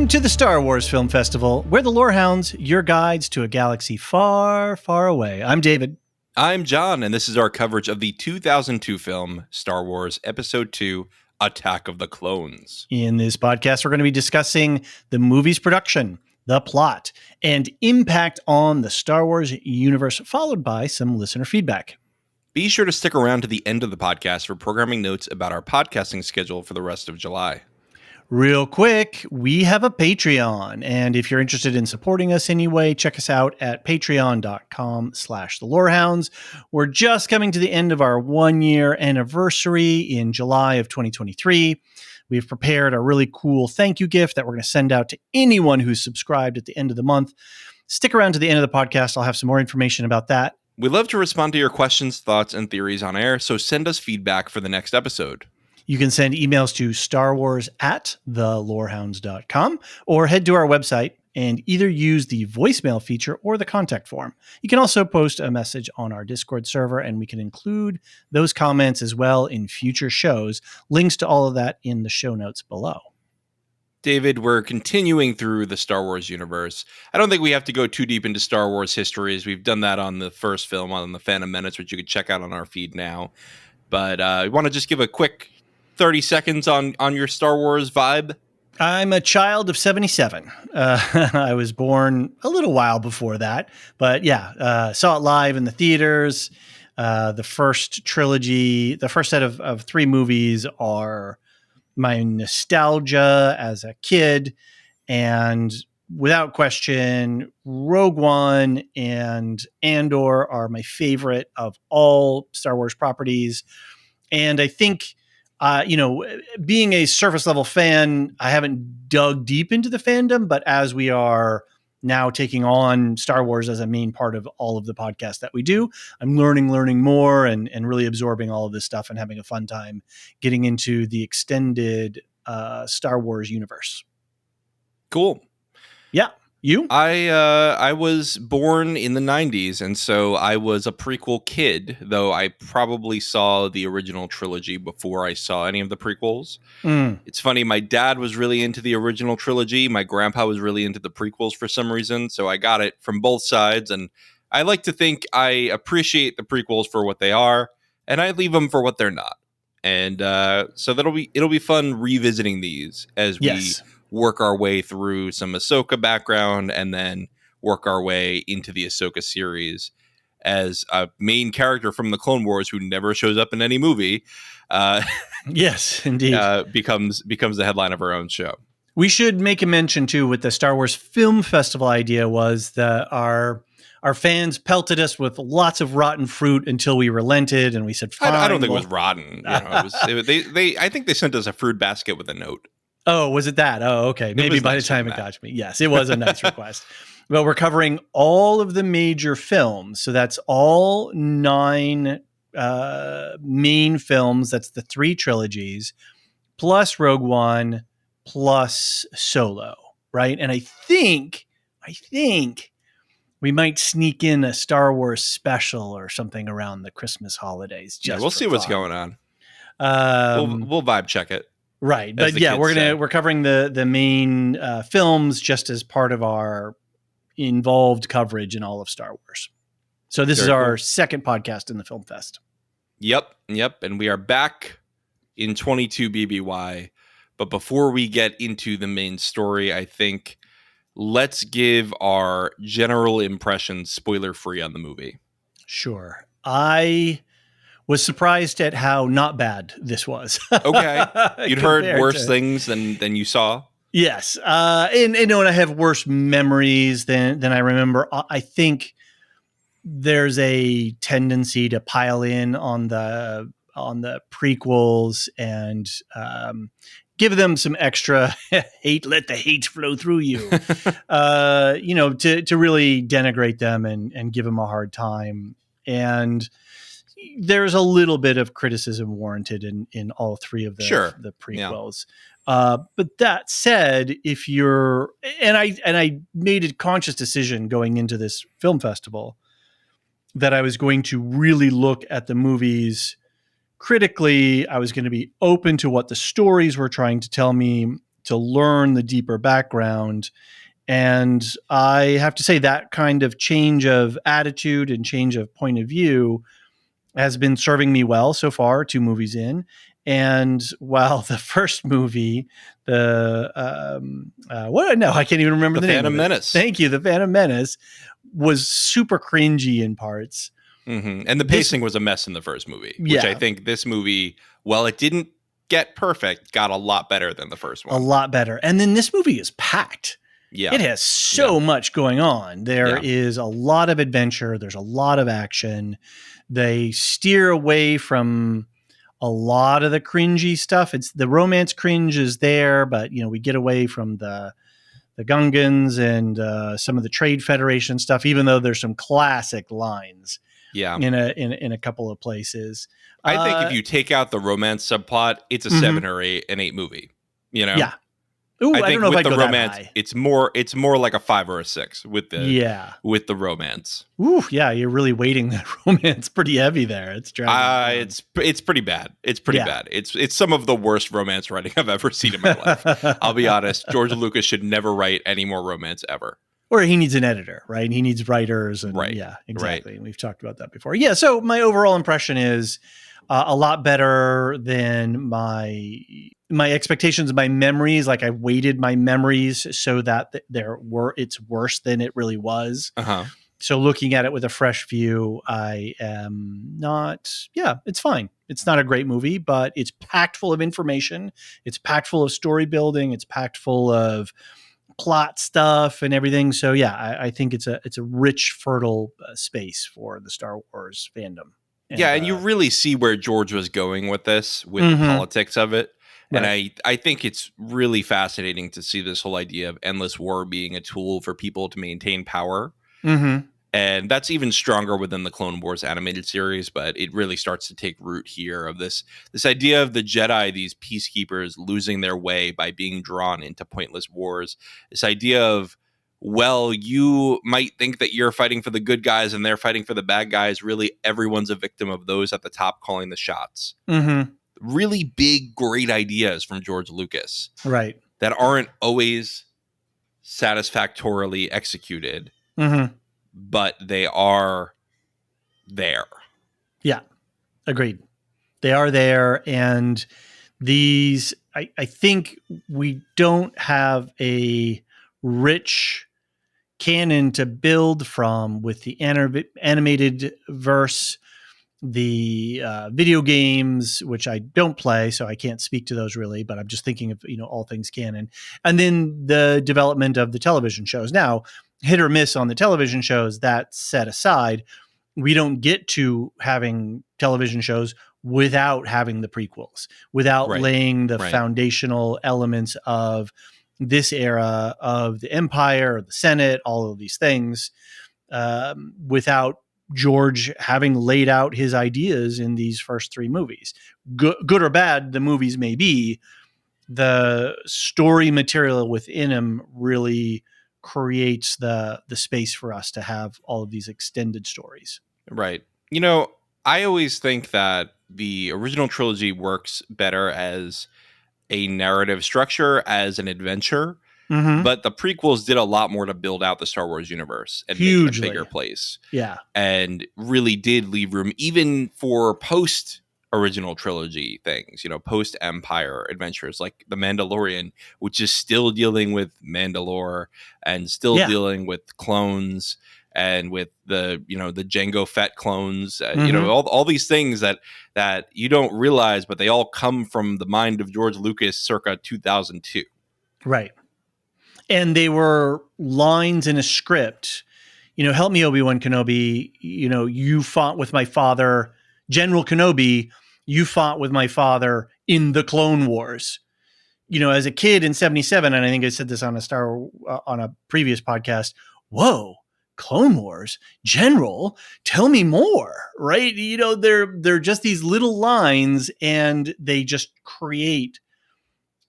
Welcome to the Star Wars Film Festival. We're the Lorehounds, your guides to a galaxy far, far away. I'm David. I'm John, and this is our coverage of the 2002 film Star Wars Episode II, Attack of the Clones. In this podcast, we're going to be discussing the movie's production, the plot, and impact on the Star Wars universe, followed by some listener feedback. Be sure to stick around to the end of the podcast for programming notes about our podcasting schedule for the rest of July. Real quick, we have a Patreon, and if you're interested in supporting us anyway, check us out at patreon.com/thelorehounds. We're just coming to the end of our 1-year anniversary in July of 2023. We've prepared a really cool thank you gift that we're going to send out to anyone who's subscribed at the end of the month. Stick around to the end of the podcast. I'll have some more information about that. We love to respond to your questions, thoughts, and theories on air, so send us feedback for the next episode. You can send emails to starwars@thelorehounds.com or head to our website and either use the voicemail feature or the contact form. You can also post a message on our Discord server, and we can include those comments as well in future shows. Links to all of that in the show notes below. David, we're continuing through the Star Wars universe. I don't think we have to go too deep into Star Wars histories. We've done that on the first film, on The Phantom Menace, which you can check out on our feed now. But I want to just give a quick 30 seconds on your Star Wars vibe. I'm a child of 77. I was born a little while before that, but saw it live in the theaters. The first trilogy, the first set of 3 movies are my nostalgia as a kid, and without question, Rogue One and Andor are my favorite of all Star Wars properties. And I think being a surface level fan, I haven't dug deep into the fandom, but as we are now taking on Star Wars as a main part of all of the podcasts that we do, I'm learning more and really absorbing all of this stuff and having a fun time getting into the extended Star Wars universe. Cool. Yeah. You? I was born in the 90s, and so I was a prequel kid, though I probably saw the original trilogy before I saw any of the prequels. It's funny, my dad was really into the original trilogy. My grandpa was really into the prequels for some reason, so I got it from both sides, and I like to think I appreciate the prequels for what they are, and I leave them for what they're not. And so it'll be fun revisiting these as we work our way through some Ahsoka background and then work our way into the Ahsoka series as a main character from the Clone Wars who never shows up in any movie. Yes, indeed. Becomes the headline of our own show. We should make a mention too with the Star Wars Film Festival idea was that our fans pelted us with lots of rotten fruit until we relented and we said, fine. I don't think it was rotten. I think they sent us a fruit basket with a note. Oh, was it that? Oh, okay. Maybe by the time it got to me. Yes, it was a nice request. Well, we're covering all of the major films. So that's all 9 main films. That's the 3 trilogies, plus Rogue One, plus Solo, right? And I think we might sneak in a Star Wars special or something around the Christmas holidays. We'll see what's going on. We'll vibe check it. Right. But yeah, we're covering the main films just as part of our involved coverage in all of Star Wars. So this is our second podcast in the Film Fest. Yep. And we are back in 22 BBY. But before we get into the main story, I think let's give our general impressions spoiler-free on the movie. Sure. I was surprised at how not bad this was. Okay. You'd heard worse things than you saw? Yes. And I have worse memories than I remember. I think there's a tendency to pile in on the prequels and give them some extra hate, let the hate flow through you, to really denigrate them and give them a hard time. And there's a little bit of criticism warranted in all 3 of the prequels. Yeah. But that said, if you're, and I made a conscious decision going into this film festival that I was going to really look at the movies critically. I was going to be open to what the stories were trying to tell me, to learn the deeper background. And I have to say that kind of change of attitude and change of point of view has been serving me well so far, 2 movies in. And while the first movie, I can't even remember the name Phantom of it. Menace. Thank you. The Phantom Menace was super cringy in parts. Mm-hmm. And the pacing was a mess in the first movie, which I think this movie, while it didn't get perfect, got a lot better than the first one. A lot better. And then this movie is packed. Yeah. It has so much going on. There is a lot of adventure. There's a lot of action. They steer away from a lot of the cringy stuff. It's the romance cringe is there, but we get away from the Gungans and some of the Trade Federation stuff, even though there's some classic lines. Yeah. In a couple of places. I think if you take out the romance subplot, it's a 7 or 8 movie. Yeah. Ooh, I don't know if I'd go romance, that high. it's more like a 5 or a 6 with the romance. Ooh, yeah, you're really weighting that romance pretty heavy there. It's dragging. It's pretty bad. It's pretty bad. It's some of the worst romance writing I've ever seen in my life. I'll be honest. George Lucas should never write any more romance ever. Or he needs an editor, right? He needs writers. And yeah, exactly. Right. We've talked about that before. Yeah, so my overall impression is a lot better than my expectations, my memories. Like I weighted my memories so that it's worse than it really was. Uh-huh. So looking at it with a fresh view, I am not, it's fine. It's not a great movie, but it's packed full of information. It's packed full of story building. It's packed full of plot stuff and everything. So I think it's a rich, fertile space for the Star Wars fandom. And you really see where George was going with this, with the politics of it. And I think it's really fascinating to see this whole idea of endless war being a tool for people to maintain power. Mm-hmm. And that's even stronger within the Clone Wars animated series, but it really starts to take root here of this idea of the Jedi, these peacekeepers losing their way by being drawn into pointless wars. This idea of, well, you might think that you're fighting for the good guys and they're fighting for the bad guys. Really, everyone's a victim of those at the top calling the shots. Mm-hmm. Really big, great ideas from George Lucas. Right. That aren't always satisfactorily executed. Mm-hmm. But they are there. Yeah, agreed. They are there. And these, I think we don't have a rich canon to build from with the animated verse, the video games, which I don't play, so I can't speak to those really, but I'm just thinking of, all things canon. And then the development of the television shows. Now, hit or miss on the television shows, that set aside, we don't get to having television shows without having the prequels, without laying the foundational elements of this era of the Empire, or the Senate, all of these things, without George having laid out his ideas in these first 3 movies. Good or bad the movies may be, the story material within them really creates the space for us to have all of these extended stories. Right. I always think that the original trilogy works better as a narrative structure, as an adventure. Mm-hmm. But the prequels did a lot more to build out the Star Wars universe and make it a bigger place. Yeah. And really did leave room even for post-original trilogy things, post-Empire adventures like The Mandalorian, which is still dealing with Mandalore and still dealing with clones and with the Jango Fett clones, all these things that you don't realize, but they all come from the mind of George Lucas circa 2002. Right. And they were lines in a script, help me, Obi-Wan Kenobi, you fought with my father, General Kenobi, you fought with my father in the Clone Wars. As a kid in 77, and I think I said this on a previous podcast, whoa, Clone Wars, General, tell me more, right? They're just these little lines and they just create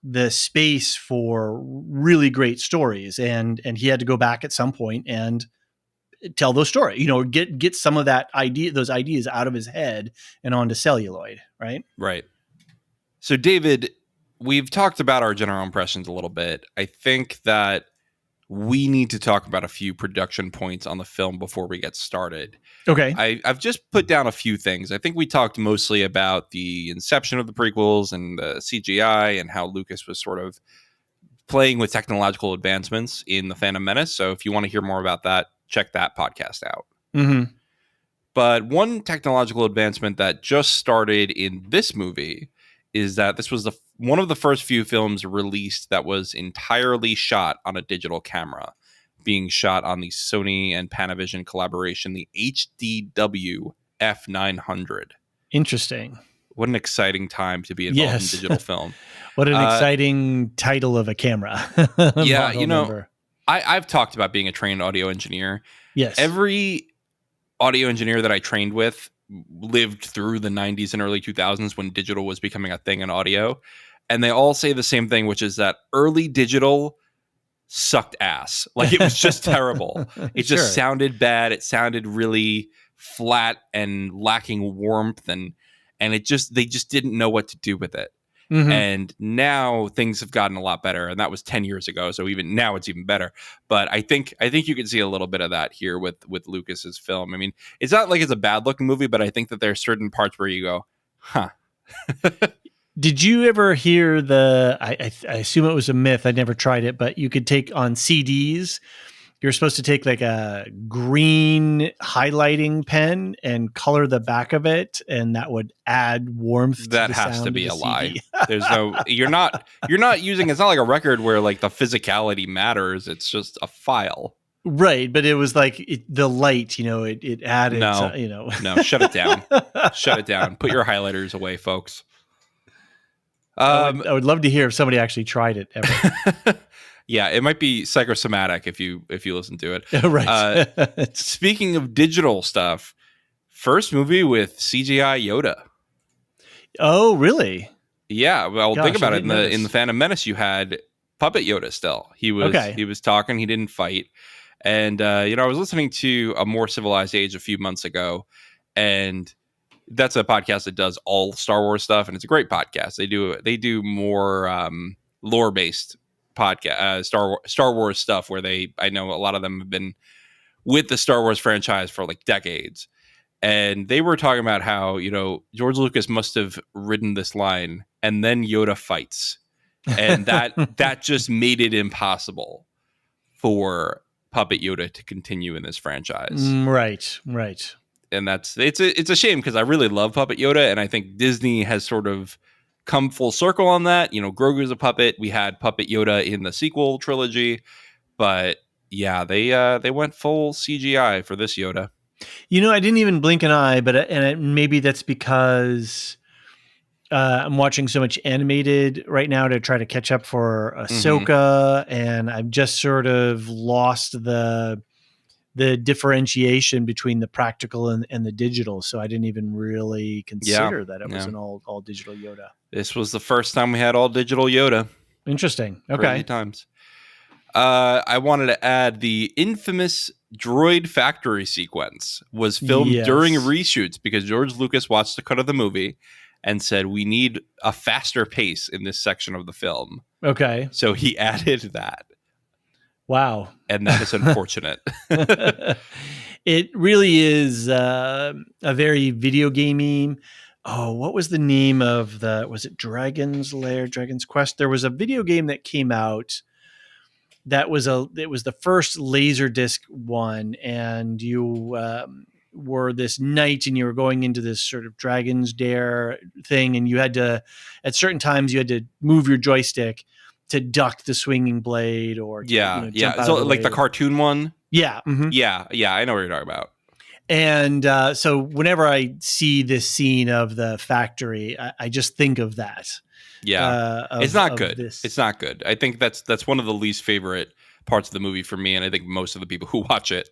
the space for really great stories. And he had to go back at some point and tell those stories, get some of those ideas out of his head and onto celluloid. Right. Right. So David, we've talked about our general impressions a little bit. I think that we need to talk about a few production points on the film before we get started. Okay. I've just put down a few things. I think we talked mostly about the inception of the prequels and the CGI and how Lucas was sort of playing with technological advancements in The Phantom Menace. So if you want to hear more about that, check that podcast out. Mm-hmm. But one technological advancement that just started in this movie is that this was one of the first few films released that was entirely shot on a digital camera, being shot on the Sony and Panavision collaboration, the HDW F900. Interesting. What an exciting time to be involved in digital film. What an exciting title of a camera. Yeah, I've talked about being a trained audio engineer. Yes. Every audio engineer that I trained with lived through the 90s and early 2000s when digital was becoming a thing in audio. And they all say the same thing, which is that early digital sucked ass. Like, it was just terrible. It just sounded bad. It sounded really flat and lacking warmth. And they just didn't know what to do with it. Mm-hmm. And now things have gotten a lot better, and that was 10 years ago. So even now it's even better. But I think you can see a little bit of that here with Lucas's film. I mean, it's not like it's a bad looking movie, but I think that there are certain parts where you go, huh. Did you ever hear I assume it was a myth, I never tried it, but you could take on CDs, you're supposed to take like a green highlighting pen and color the back of it, and that would add warmth. That to the has sound to be of a the lie. CD. There's no, you're not using, it's not like a record where like the physicality matters. It's just a file. Right. But it was like the light, it added, No, shut it down. Shut it down. Put your highlighters away, folks. I would love to hear if somebody actually tried it ever. Yeah, it might be psychosomatic if you listen to it. Right. Speaking of digital stuff, first movie with CGI Yoda. Oh, really? Yeah. Well, think about it. In the Phantom Menace, you had puppet Yoda still. He was talking. He didn't fight. And I was listening to A More Civilized Age a few months ago, and that's a podcast that does all Star Wars stuff, and it's a great podcast. They do more lore based podcast Star Wars stuff where I know a lot of them have been with the Star Wars franchise for like decades, and they were talking about how George Lucas must have written this line, and then Yoda fights, and that just made it impossible for puppet Yoda to continue in this franchise. Right. And it's a shame because I really love puppet Yoda, and I think Disney has sort of come full circle on that. Grogu's a puppet. We had puppet Yoda in the sequel trilogy, but yeah, they went full CGI for this Yoda. I didn't even blink an eye, but maybe that's because I'm watching so much animated right now to try to catch up for Ahsoka, and I've just sort of lost the differentiation between the practical and the digital. So I didn't even really consider that it was an all digital Yoda. This was the first time we had all digital Yoda. Interesting. Okay. Crazy times. I wanted to add the infamous droid factory sequence was filmed during reshoots because George Lucas watched the cut of the movie and said, we need a faster pace in this section of the film. Okay. So he added that. Wow. And that is unfortunate. It really is a very video gamey. Oh, what was the name of was it Dragon's Lair, Dragon's Quest? There was a video game that came out it was the first Laserdisc one, and you were this knight and you were going into this sort of Dragon's Dare thing, and you had to, at certain times, you had to move your joystick to duck the swinging blade or jump out so of the like way. The cartoon one. Yeah. Mm-hmm. Yeah. I know what you're talking about. And so whenever I see this scene of the factory, I just think of that. Yeah. It's not good. It's not good. I think that's one of the least favorite parts of the movie for me. And I think most of the people who watch it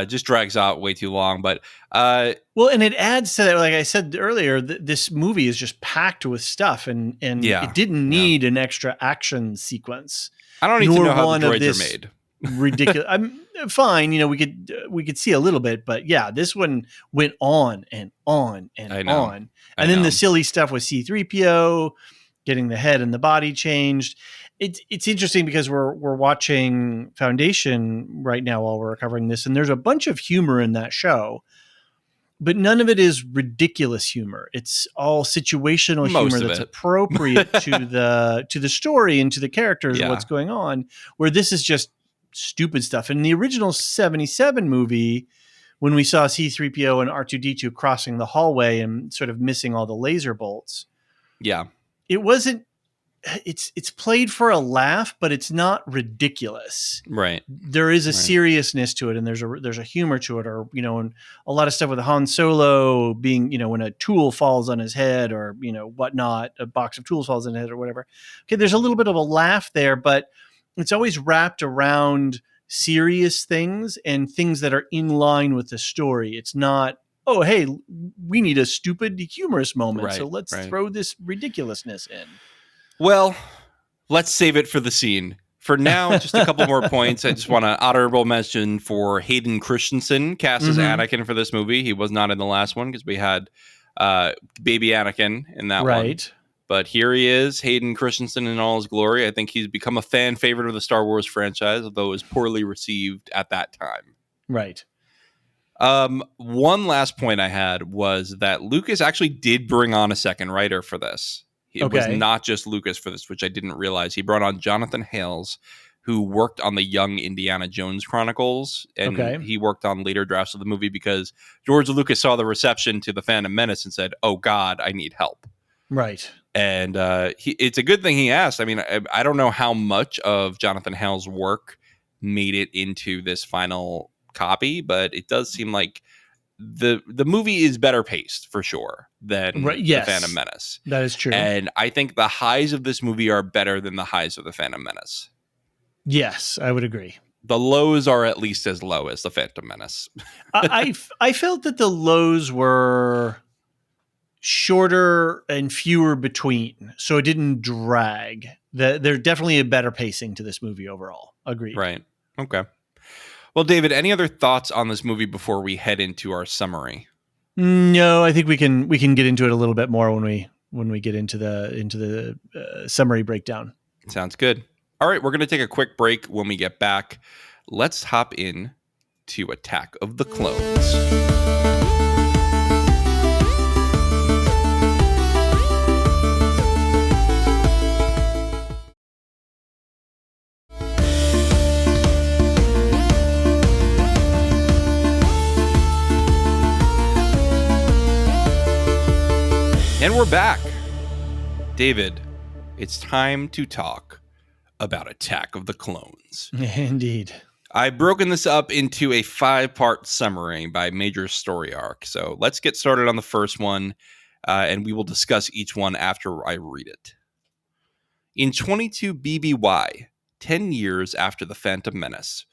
just drags out way too long. But well, and it adds to that. Like I said earlier, this movie is just packed with stuff, and it didn't need an extra action sequence. I don't need to know how the droids are made. Ridiculous. I'm fine. We could see a little bit, but yeah, this one went on and on and on. And then the silly stuff with C-3PO getting the head and the body changed. It's interesting because we're watching Foundation right now while we're covering this, and there's a bunch of humor in that show, but none of it is ridiculous humor. It's all situational humor that's appropriate to the story and to the characters and what's going on, where this is just stupid stuff. In the original 77 movie, when we saw C-3PO and R2-D2 crossing the hallway and sort of missing all the laser bolts, it wasn't. It's played for a laugh, but it's not ridiculous. Right. There is a seriousness to it, and there's a humor to it, or and a lot of stuff with Han Solo being, when a tool falls on his head, or whatnot, a box of tools falls on his head, or whatever. Okay, there's a little bit of a laugh there, but it's always wrapped around serious things and things that are in line with the story. It's not, oh, hey, we need a stupid, humorous moment, so let's throw this ridiculousness in. Well, let's save it for the scene. For now, just a couple more points. I just want to honorable mention for Hayden Christensen, cast as Anakin for this movie. He was not in the last one because we had baby Anakin in that one. But here he is, Hayden Christensen in all his glory. I think he's become a fan favorite of the Star Wars franchise, although it was poorly received at that time. Right. One last point I had was that Lucas actually did bring on a second writer for this. It was not just Lucas for this, which I didn't realize. He brought on Jonathan Hales, who worked on the Young Indiana Jones Chronicles, and he worked on later drafts of the movie because George Lucas saw the reception to The Phantom Menace and said, "Oh God, I need help." Right. And it's a good thing he asked. I mean, I don't know how much of Jonathan Hales' work made it into this final copy, but it does seem like the movie is better paced for sure than The Phantom Menace. That is true. And I think the highs of this movie are better than the highs of The Phantom Menace. Yes, I would agree. The lows are at least as low as The Phantom Menace. I felt that the lows were shorter and fewer between, so it didn't drag. There's definitely a better pacing to this movie overall. Agreed. Right. Okay. Well, David, any other thoughts on this movie before we head into our summary? No, I think we can get into it a little bit more when we get into the summary breakdown. Sounds good. All right, we're going to take a quick break. When we get back, let's hop in to Attack of the Clones. And we're back. David, it's time to talk about Attack of the Clones. Indeed. I've broken this up into a 5-part summary by major story arc. So let's get started on the first one, and we will discuss each one after I read it. In 22 BBY, 10 years after The Phantom Menace,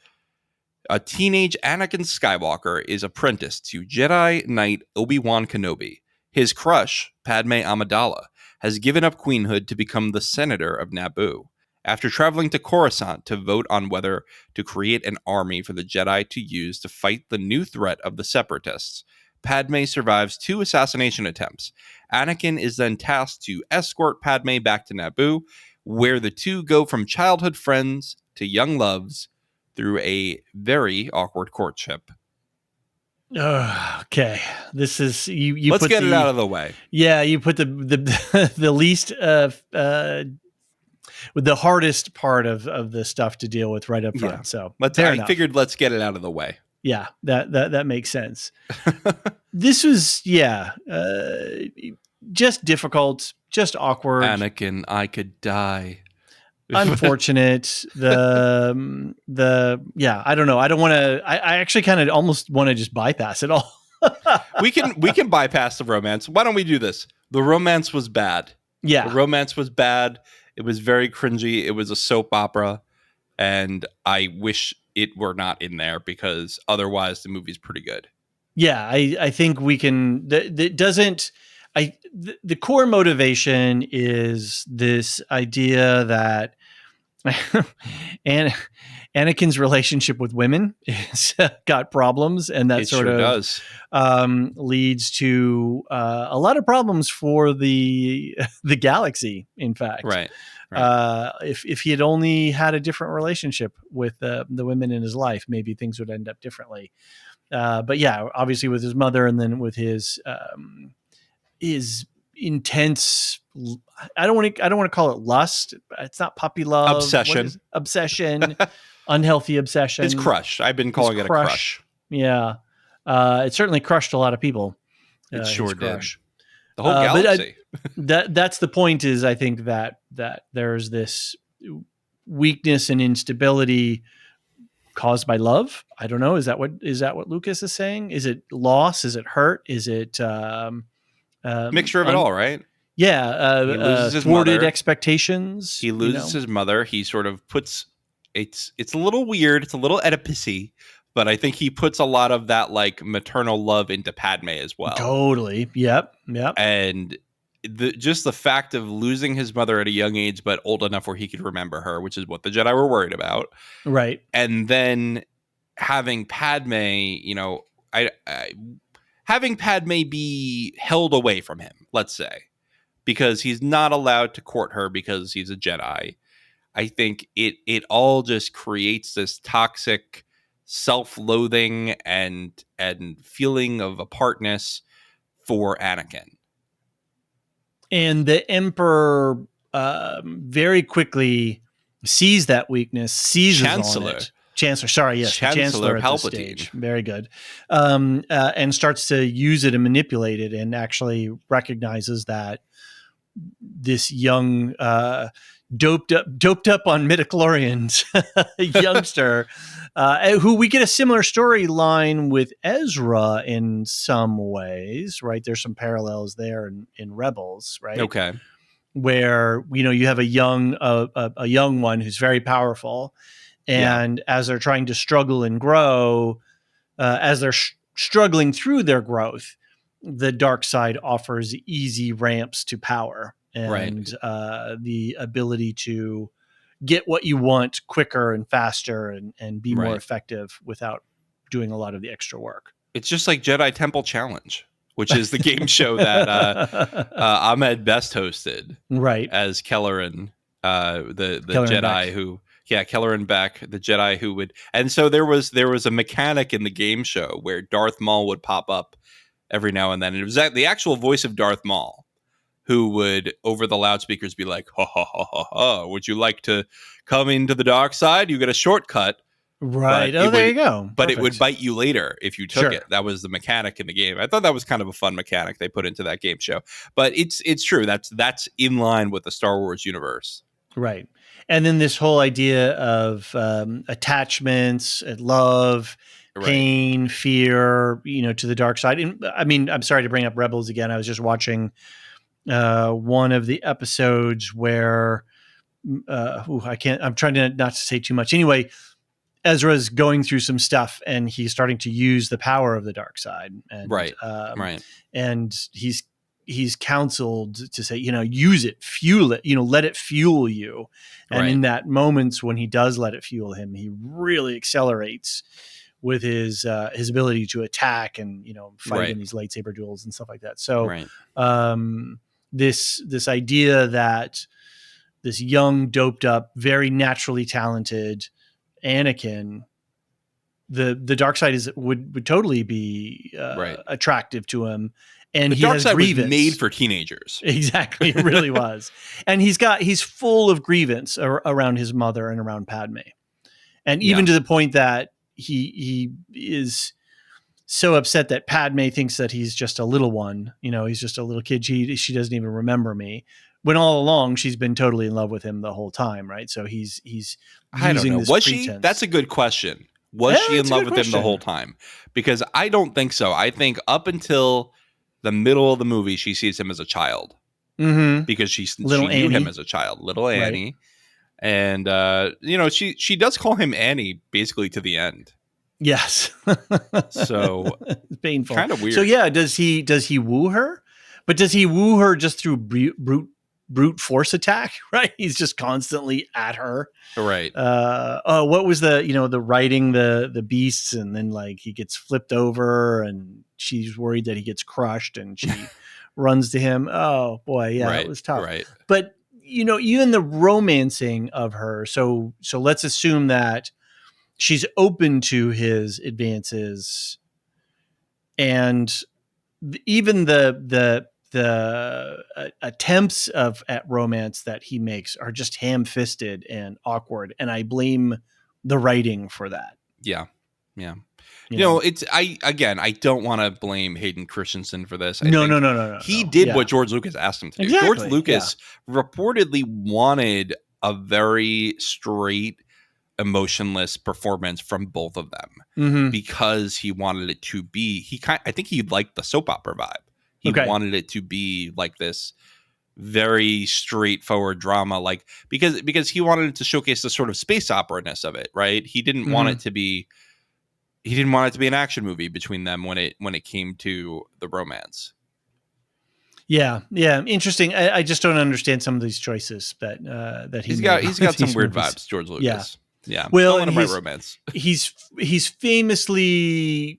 a teenage Anakin Skywalker is apprenticed to Jedi Knight Obi-Wan Kenobi. His crush, Padme Amidala, has given up queenhood to become the senator of Naboo. After traveling to Coruscant to vote on whether to create an army for the Jedi to use to fight the new threat of the Separatists, Padme survives 2 assassination attempts. Anakin is then tasked to escort Padme back to Naboo, where the two go from childhood friends to young loves through a very awkward courtship. Okay, this is you. Let's get it out of the way. Yeah, you put the the least with the hardest part of the stuff to deal with right up front. Yeah. So I figured let's get it out of the way. Yeah, that makes sense. This was just difficult, just awkward. Anakin, I could die. Unfortunate. I don't know. I don't want to. I actually kind of almost want to just bypass it all. we can bypass the romance. Why don't we do this? The romance was bad. Yeah, the romance was bad. It was very cringy. It was a soap opera, and I wish it were not in there because otherwise the movie's pretty good. Yeah, I think we can. That doesn't. The core motivation is this idea that Anakin's relationship with women is got problems, and that It sort sure of does. leads to a lot of problems for the the galaxy. In fact, Right. if he had only had a different relationship with the women in his life, maybe things would end up differently. But yeah, obviously with his mother, and then with his intense. I don't want to call it lust. It's not puppy love. What Obsession. is obsession? Unhealthy obsession. His crush. I've been calling it a crush. Yeah, it certainly crushed a lot of people. It sure his did. Crush. The whole galaxy. That's the point. Is I think that there's this weakness and instability caused by love. I don't know. Is that what Lucas is saying? Is it loss? Is it hurt? Is it mixture of it all, right? Yeah, he loses his thwarted mother. Expectations. He loses his mother. He sort of puts it's a little weird. It's a little Oedipus-y, but I think he puts a lot of that like maternal love into Padme as well. Totally. Yep. And just the fact of losing his mother at a young age, but old enough where he could remember her, which is what the Jedi were worried about. Right. And then having Padme, having Padme be held away from him, let's say, because he's not allowed to court her because he's a Jedi. I think it all just creates this toxic self-loathing and feeling of apartness for Anakin. And the Emperor very quickly sees that weakness, seizes on it. Chancellor, sorry, yes, Chancellor at this stage. Very good. And starts to use it and manipulate it, and actually recognizes that this young, doped up on midichlorians youngster, who we get a similar storyline with Ezra in some ways, right? There's some parallels there in Rebels, right? Okay. Where you have a young one who's very powerful, and as they're trying to struggle and grow, as they're struggling through their growth, the dark side offers easy ramps to power and the ability to get what you want quicker and faster and be more effective without doing a lot of the extra work. It's just like Jedi Temple Challenge, which is the game show that Ahmed Best hosted, right? As Kelleran, the Kelleran Jedi Beck. who, Kelleran Beck, the Jedi who would, and so there was a mechanic in the game show where Darth Maul would pop up every now and then, and it was the actual voice of Darth Maul who would over the loudspeakers be like, "Ha ha ha ha ha! Would you like to come into the dark side? You get a shortcut." Right. There you go. But Perfect. it would bite you later if you took it. That was the mechanic in the game. I thought that was kind of a fun mechanic they put into that game show. But it's true. That's in line with the Star Wars universe. Right. And then this whole idea of attachments, love, pain, fear, to the dark side. And, I mean, I'm sorry to bring up Rebels again. I was just watching one of the episodes where I'm trying to not to say too much. Anyway, Ezra's going through some stuff and he's starting to use the power of the dark side. And, and he's counseled to say, use it, fuel it, let it fuel you. And in that moments when he does let it fuel him, he really accelerates with his ability to attack and, fight in these lightsaber duels and stuff like that. So, this idea that this young, doped up, very naturally talented Anakin, the dark side would totally be attractive to him, and the he dark has side grievance. Was made for teenagers. Exactly, it really was, and he's full of grievance around his mother and around Padme, and even to the point that he is so upset that Padme thinks that he's just a little one. He's just a little kid. She doesn't even remember me. When all along she's been totally in love with him the whole time, right? So he's I don't know. This was pretense. She? That's a good question. Was she in love with him the whole time? Because I don't think so. I think up until the middle of the movie, she sees him as a child because she knew him as a child, little Annie, and she does call him Annie basically to the end. Yes. So it's painful. Kind of weird. So does he woo her? But does he woo her just through brute brute force attack, right? He's just constantly at her. Right. What was the riding the beasts, and then like he gets flipped over and she's worried that he gets crushed and she runs to him. Oh boy. Yeah, it was tough. Right. But even the romancing of her. So let's assume that she's open to his advances, and even the attempts at romance that he makes are just ham-fisted and awkward, and I blame the writing for that. Yeah. I don't want to blame Hayden Christensen for this. No. He did what George Lucas asked him to do. Exactly. George Lucas reportedly wanted a very straight, emotionless performance from both of them because he wanted it to be. I think he liked the soap opera vibe. He wanted it to be like this very straightforward drama, like because he wanted it to showcase the sort of space opera-ness of it, right? He didn't want it to be. He didn't want it to be an action movie between them when it came to the romance. Yeah. Interesting. I just don't understand some of these choices that he's got some weird vibes, George Lucas. Yeah. Well, and his romance. He's famously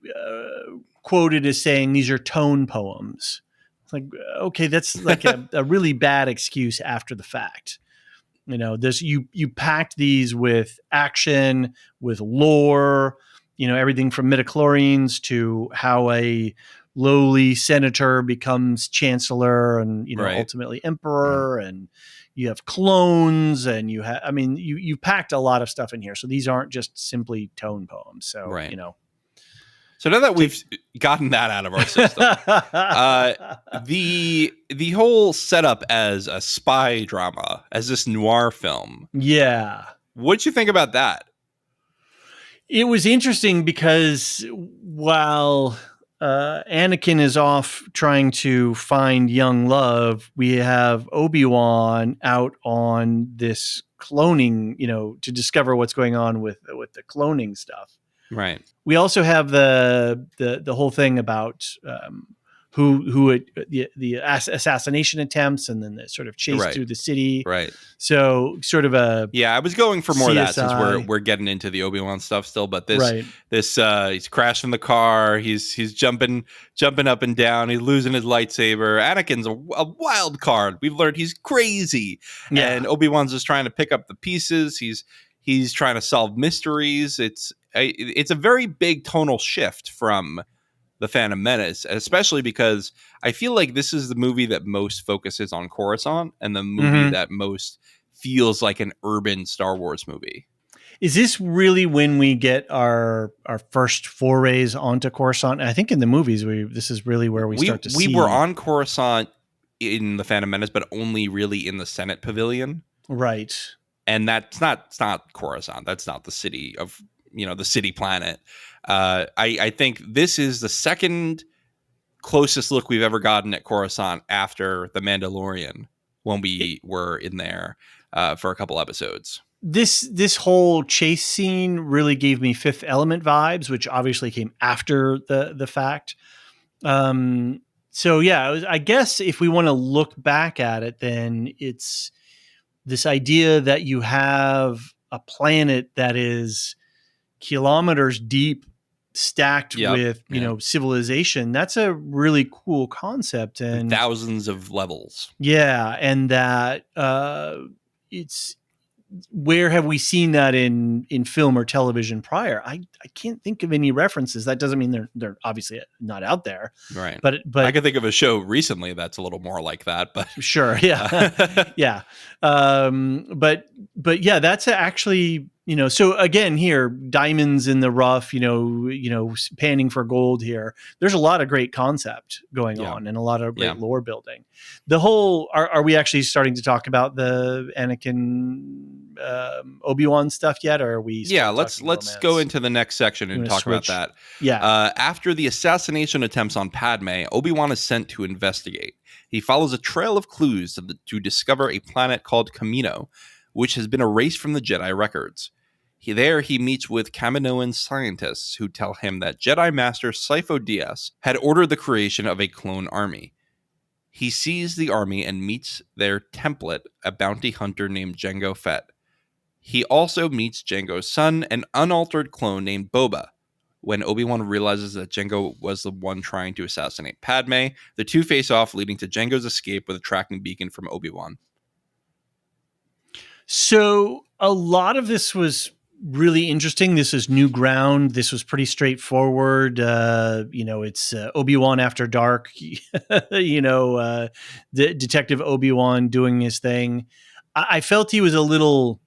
quoted as saying these are tone poems. It's like, okay, that's like a really bad excuse after the fact. You packed these with action, with lore, everything from midichlorians to how a lowly senator becomes chancellor and, ultimately emperor, and you have clones and you packed a lot of stuff in here. So these aren't just simply tone poems. So, So now that we've gotten that out of our system, the whole setup as a spy drama, as this noir film. Yeah. What'd you think about that? It was interesting because while Anakin is off trying to find young love, we have Obi-Wan out on this cloning, to discover what's going on with the cloning stuff. Right. We also have the whole thing about the assassination attempts, and then the sort of chase through the city. Right. So sort of I was going for more CSI. Of that since we're getting into the Obi-Wan stuff still, but this he's crashing the car, he's jumping up and down, he's losing his lightsaber. Anakin's a wild card. We've learned he's crazy. Yeah. And Obi-Wan's just trying to pick up the pieces. He's trying to solve mysteries. It's a very big tonal shift from The Phantom Menace, especially because I feel like this is the movie that most focuses on Coruscant and the movie that most feels like an urban Star Wars movie. Is this really when we get our first forays onto Coruscant? I think in the movies, this is really where we start to see. We were on Coruscant in The Phantom Menace, but only really in the Senate Pavilion. Right. And it's not Coruscant. That's not the city of, the city planet. I think this is the second closest look we've ever gotten at Coruscant after The Mandalorian, when we were in there for a couple episodes. This whole chase scene really gave me Fifth Element vibes, which obviously came after the fact. So yeah, I guess if we want to look back at it, then it's this idea that you have a planet that is kilometers deep, stacked with civilization. That's a really cool concept, and thousands of levels. Yeah, and that it's, where have we seen that in film or television prior? I can't think of any references. That doesn't mean they're obviously not out there, right? But I can think of a show recently that's a little more like that. But sure, yeah, yeah. But yeah, that's actually, So again, here, diamonds in the rough. Panning for gold here. There's a lot of great concept going on and a lot of great lore building. The whole are we actually starting to talk about the Anakin Obi-Wan stuff yet, or are we? Let's go into the next section and talk about that. Yeah. After the assassination attempts on Padme, Obi-Wan is sent to investigate. He follows a trail of clues to discover a planet called Kamino, which has been erased from the Jedi records. He meets with Kaminoan scientists who tell him that Jedi Master Sifo Dyas had ordered the creation of a clone army. He sees the army and meets their template, a bounty hunter named Jango Fett. He also meets Jango's son, an unaltered clone named Boba. When Obi-Wan realizes that Jango was the one trying to assassinate Padme, the two face off, leading to Jango's escape with a tracking beacon from Obi-Wan. So a lot of this was really interesting. This is new ground. This was pretty straightforward. It's Obi-Wan after dark, the Detective Obi-Wan doing his thing. I felt he was a little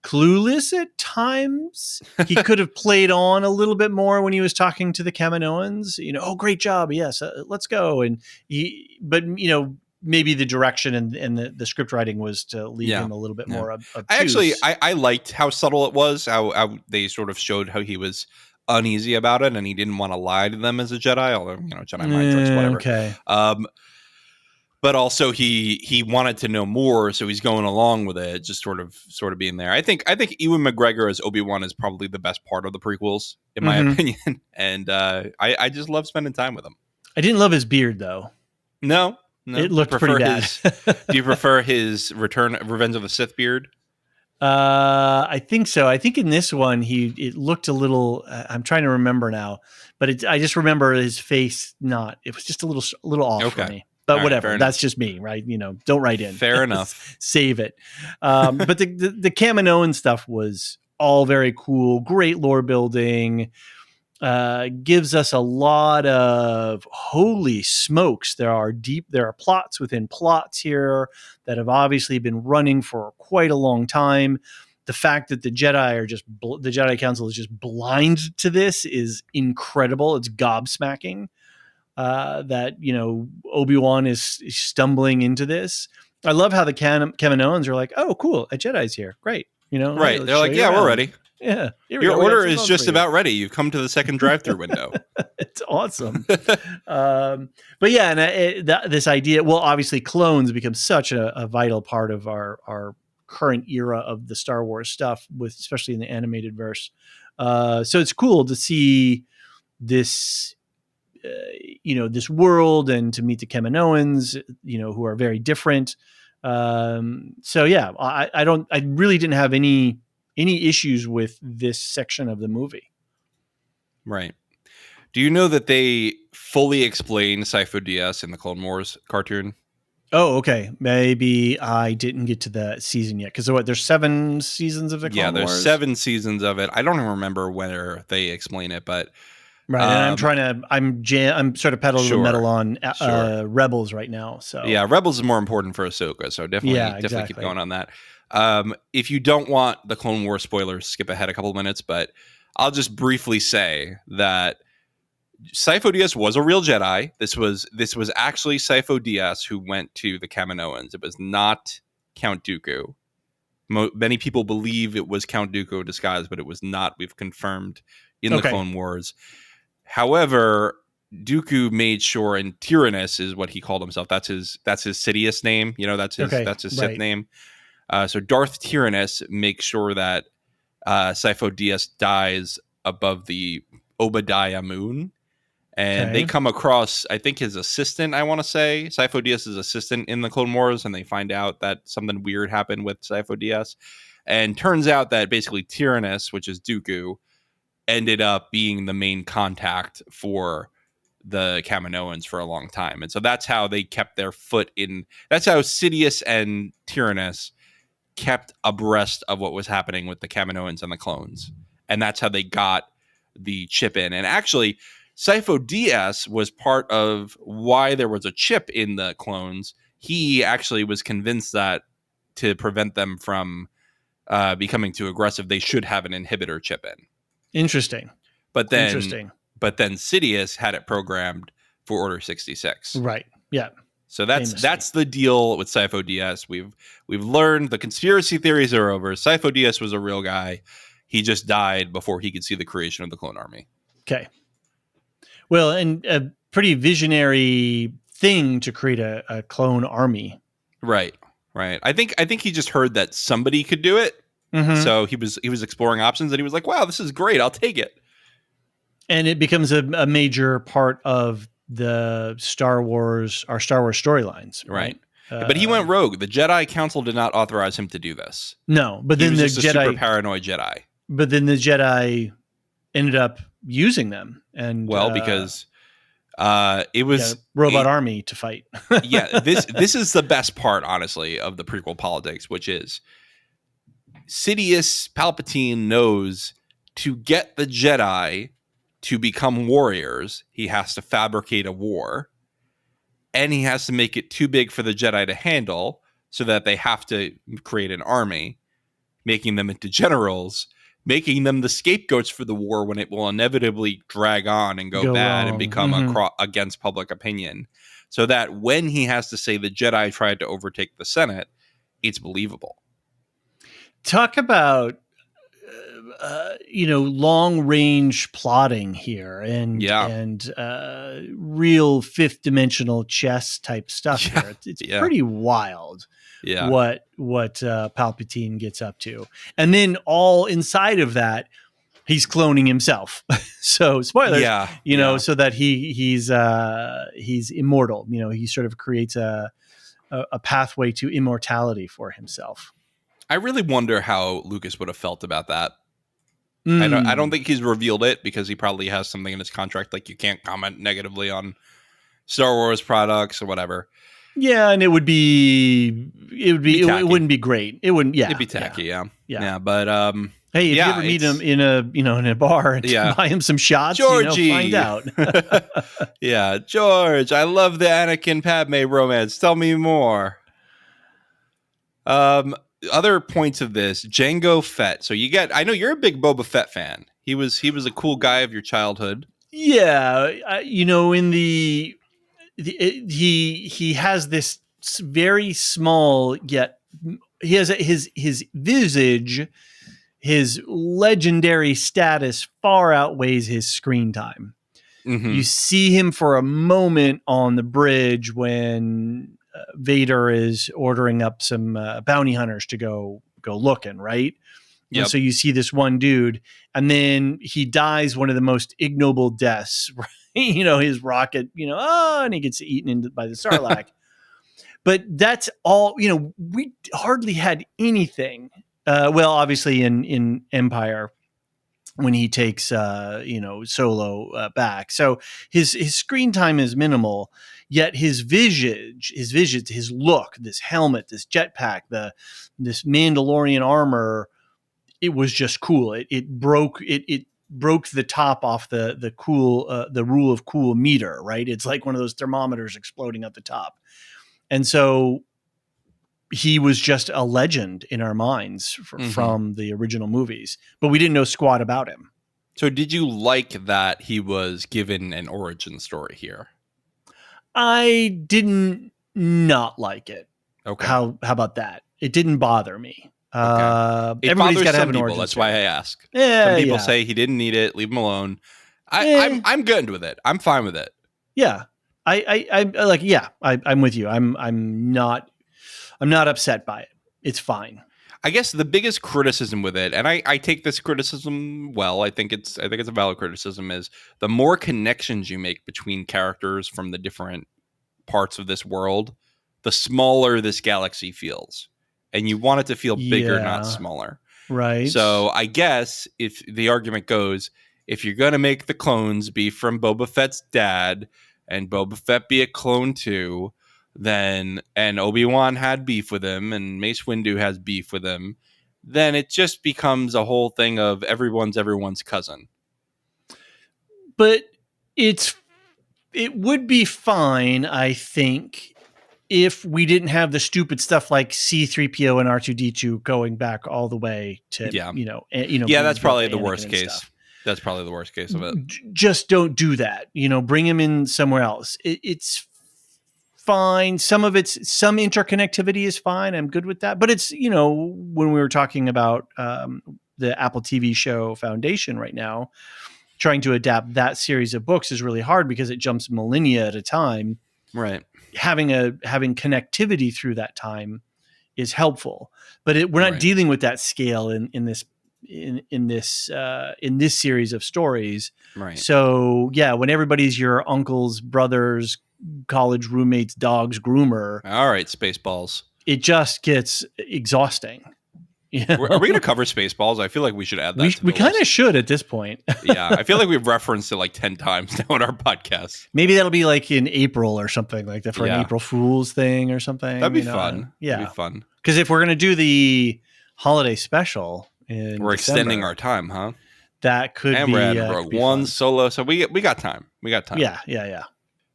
clueless at times. He could have played on a little bit more when he was talking to the Kaminoans. Oh, great job. Yes, let's go. Maybe the direction and the script writing was to leave him a little bit more obtuse. I liked how subtle it was, how they sort of showed how he was uneasy about it and he didn't want to lie to them as a Jedi, although, Jedi mind tricks, whatever. Okay. But also he wanted to know more, so he's going along with it, just sort of being there. I think Ewan McGregor as Obi-Wan is probably the best part of the prequels, in my opinion. And I just love spending time with him. I didn't love his beard, though. No. It looked pretty bad. Do you prefer his Revenge of the Sith beard? I think so. I think in this one, it looked a little. I'm trying to remember now, but I just remember his face. It was just a little off for me. But whatever. That's just me, right? Don't write in. Fair enough. Save it. But the Kaminoan stuff was all very cool. Great lore building. Gives us a lot of holy smokes. There are plots within plots here that have obviously been running for quite a long time. The fact that the Jedi Council is just blind to this is incredible. It's gobsmacking that Obi-Wan is stumbling into this. I love how the Kaminoans are like, oh, cool, a Jedi's here, great. Right? They're like, yeah, we're ready. Yeah. Your order is just about ready. You've come to the second drive-through window. It's awesome. But yeah, and this idea, well, obviously clones become such a vital part of our current era of the Star Wars stuff, especially in the animated verse. So it's cool to see this, this world and to meet the Kaminoans, who are very different. So yeah, I really didn't have any issues with this section of the movie. Right. Do you know that they fully explain Sifo-Dyas in the Clone Wars cartoon? Oh, okay. Maybe I didn't get to that season yet. Because there's 7 seasons of the Clone Wars? Yeah, there's 7 seasons of it. I don't even remember whether they explain it, but... Right, and I'm sort of pedal to the metal on Rebels right now. So yeah, Rebels is more important for Ahsoka, so definitely keep going on that. If you don't want the Clone Wars spoilers, skip ahead a couple of minutes, but I'll just briefly say that Sifo-Dyas was a real Jedi. This was actually Sifo-Dyas who went to the Kaminoans. It was not Count Dooku. Many people believe it was Count Dooku disguised, but it was not. We've confirmed in the Clone Wars. However, Dooku made sure, and Tyrannus is what he called himself. That's his Sidious name. That's his Sith name. So Darth Tyrannus makes sure that Sifo-Dyas dies above the Obadiah moon. And they come across, I think, his assistant, I want to say, Sifo-Dyas' assistant in the Clone Wars, and they find out that something weird happened with Sifo-Dyas. And turns out that basically Tyrannus, which is Dooku, ended up being the main contact for the Kaminoans for a long time. And so that's how they kept their foot in. That's how Sidious and Tyrannus kept abreast of what was happening with the Kaminoans and the clones. And that's how they got the chip in. And actually, Sifo-Dyas was part of why there was a chip in the clones. He actually was convinced that to prevent them from becoming too aggressive, they should have an inhibitor chip in. Interesting. But then Sidious had it programmed for Order 66. Right. Yeah. So that's the deal with Sifo-Dyas. We've learned the conspiracy theories are over. Sifo-Dyas was a real guy. He just died before he could see the creation of the clone army. Okay. Well, and a pretty visionary thing to create a clone army. Right. I think he just heard that somebody could do it. Mm-hmm. So he was exploring options and he was like, wow, this is great. I'll take it. And it becomes a major part of our Star Wars storylines, right? But he went rogue. The Jedi Council did not authorize him to do this. No, but He then was the just a super paranoid Jedi. But then the Jedi ended up using them, and because it was robot army to fight. This is the best part, honestly, of the prequel politics, which is Sidious Palpatine knows to get the Jedi to become warriors, he has to fabricate a war, and he has to make it too big for the Jedi to handle, so that they have to create an army, making them into generals, making them the scapegoats for the war when it will inevitably drag on and go bad wrong. And become against public opinion, so that when he has to say the Jedi tried to overtake the Senate, it's believable. Talk about long range plotting here and real fifth dimensional chess type stuff here. It's pretty wild. Yeah. What Palpatine gets up to. And then all inside of that, he's cloning himself. So spoilers, so that he's immortal. He sort of creates a pathway to immortality for himself. I really wonder how Lucas would have felt about that. I don't think he's revealed it, because he probably has something in his contract, like you can't comment negatively on Star Wars products or whatever. Yeah, and it wouldn't be great. It wouldn't. Yeah, it'd be tacky. Yeah. But hey, if you ever meet him in a bar and buy him some shots, Georgie, find out. Yeah, George, I love the Anakin Padme romance. Tell me more. Other points of this, Jango Fett. So I know you're a big Boba Fett fan. He was a cool guy of your childhood. Yeah, in he has this very small, yet he has his visage, his legendary status far outweighs his screen time. Mm-hmm. You see him for a moment on the bridge when Vader is ordering up some bounty hunters to go looking, right? Yep. And so you see this one dude, and then he dies one of the most ignoble deaths, right? His rocket, and he gets eaten by the Sarlacc. But that's all, we hardly had anything. Well, obviously in Empire, when he takes, Solo back. So his screen time is minimal, yet his visage, his look, this helmet, this jetpack, this Mandalorian armor, it was just cool. It broke the top off the cool, the rule of cool meter, right? It's like one of those thermometers exploding at the top. And so he was just a legend in our minds from the original movies, but we didn't know squat about him. So did you like that he was given an origin story here? I didn't not like it. Okay. How about that? It didn't bother me. Okay. Everybody's got to have an origin story. That's why I ask. Yeah, some people say he didn't need it. Leave him alone. I'm good with it. I'm fine with it. Yeah. I'm with you. I'm not upset by it. It's fine. I guess the biggest criticism with it, and I take this criticism well, I think it's a valid criticism, is the more connections you make between characters from the different parts of this world, the smaller this galaxy feels. And you want it to feel bigger, not smaller. Right. So I guess if the argument goes, if you're going to make the clones be from Boba Fett's dad and Boba Fett be a clone too, and Obi-Wan had beef with him and Mace Windu has beef with him, then it just becomes a whole thing of everyone's cousin. But it would be fine, I think, if we didn't have the stupid stuff like C-3PO and R2-D2 going back all the way to, that's probably the worst case. Stuff. That's probably the worst case of it. Just don't do that. Bring him in somewhere else. It's fine. Some interconnectivity is fine. I'm good with that. But it's, when we were talking about the Apple TV show Foundation right now, trying to adapt that series of books is really hard because it jumps millennia at a time. Right. Having connectivity through that time is helpful, but we're not dealing with that scale in this in this series of stories. Right. So yeah, when everybody's your uncle's brother's college roommate's dog's groomer, All right, Spaceballs. it just gets exhausting. You know? Are we going to cover Spaceballs? I feel like we should add that to the we kind of list. should at this point. Yeah, I feel like we've referenced it like 10 times now in our podcast. Maybe that'll be like in April or something like that for an April Fool's thing or something. That'd be fun. Yeah. That'd be fun. Because if we're going to do the holiday special in we're December, extending our time, huh? That could and be. And we're at Rogue One, Solo, so we got time. We got time. Yeah.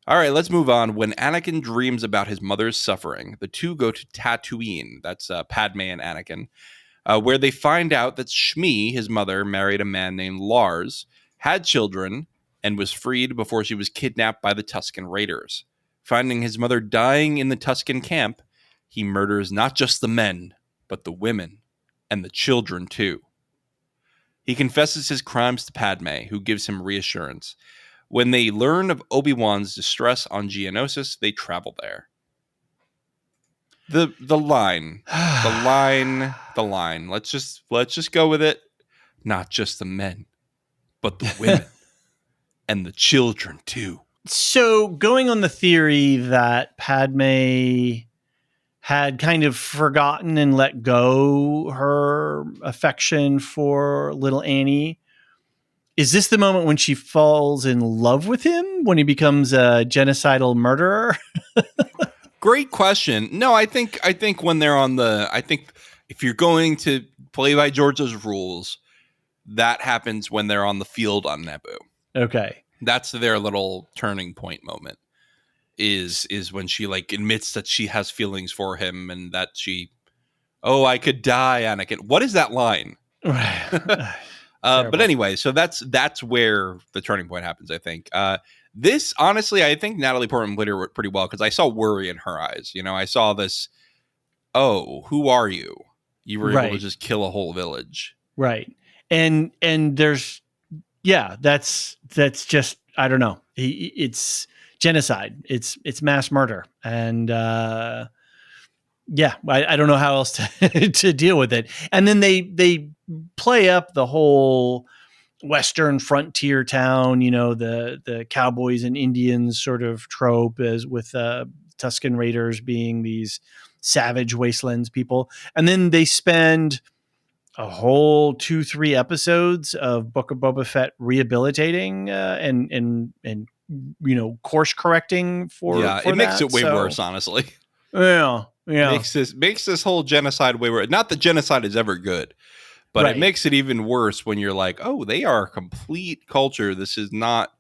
All right, let's move on. When Anakin dreams about his mother's suffering, the two go to Tatooine. That's Padme and Anakin, where they find out that Shmi, his mother, married a man named Lars, had children, and was freed before she was kidnapped by the Tusken Raiders. Finding his mother dying in the Tusken camp, he murders not just the men, but the women and the children too. He confesses his crimes to Padme, who gives him reassurance. When they learn of Obi-Wan's distress on Geonosis, they travel there. The line. Let's just go with it. Not just the men, but the women and the children too. So, going on the theory that Padme had kind of forgotten and let go her affection for little Annie, is this the moment when she falls in love with him, when he becomes a genocidal murderer? Great question. No, I think when they're on I think if you're going to play by George's rules, that happens when they're on the field on Naboo. Okay. That's their little turning point moment. Is when she like admits that she has feelings for him and that I could die, Anakin. What is that line? But anyway, so that's where the turning point happens, I think. This, honestly, I think Natalie Portman played it pretty well because I saw worry in her eyes. You know, I saw this, who are you? You were able to just kill a whole village. Right. And there's, that's just, I don't know. It's genocide. It's mass murder. And I don't know how else to deal with it. And then they play up the whole Western frontier town, the cowboys and Indians sort of trope, as with Tusken Raiders being these savage wastelands people. And then they spend a whole 2-3 episodes of Book of Boba Fett rehabilitating and course correcting for it makes it way worse, honestly. Yeah. Makes this whole genocide way worse. Not that genocide is ever good, but it makes it even worse when you're like, they are a complete culture. This is not,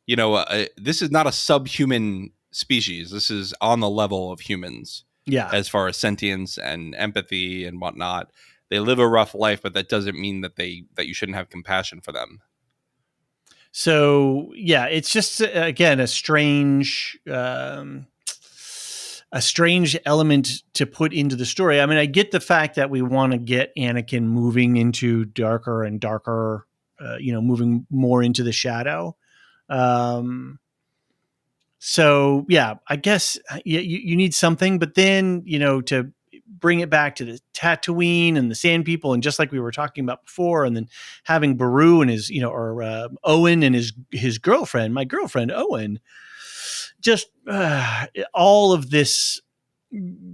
this is not a subhuman species. This is on the level of humans. Yeah. As far as sentience and empathy and whatnot, they live a rough life, but that doesn't mean that you shouldn't have compassion for them. So it's just again a strange element to put into the story. I mean, I get the fact that we want to get Anakin moving into darker and darker, moving more into the shadow. So I guess you need something, but then, to bring it back to the Tatooine and the Sand People, and just like we were talking about before, and then having Beru and his, Owen and his girlfriend, my girlfriend Owen, just all of this,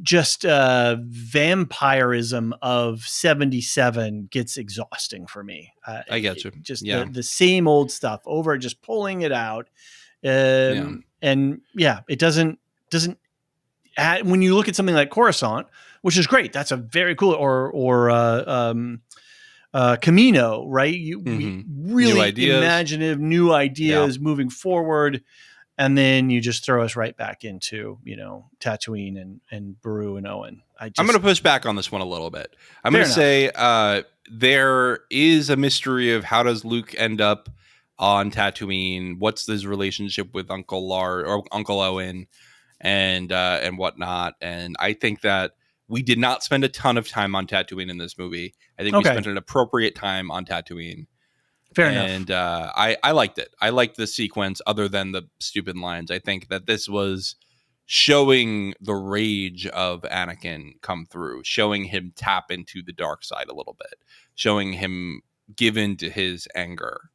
just vampirism of 77 gets exhausting for me. I get you. The same old stuff over, just pulling it out. And it doesn't add, when you look at something like Coruscant, which is great. That's a very cool, or Camino, right? Really imaginative, new ideas moving forward. And then you just throw us right back into, Tatooine and Beru and Owen. I'm going to push back on this one a little bit. I'm going to say there is a mystery of how does Luke end up on Tatooine? What's his relationship with Uncle Owen and whatnot? And I think that we did not spend a ton of time on Tatooine in this movie. I think we spent an appropriate time on Tatooine. Fair enough. And I liked it. I liked the sequence other than the stupid lines. I think that this was showing the rage of Anakin come through, showing him tap into the dark side a little bit, showing him give in to his anger,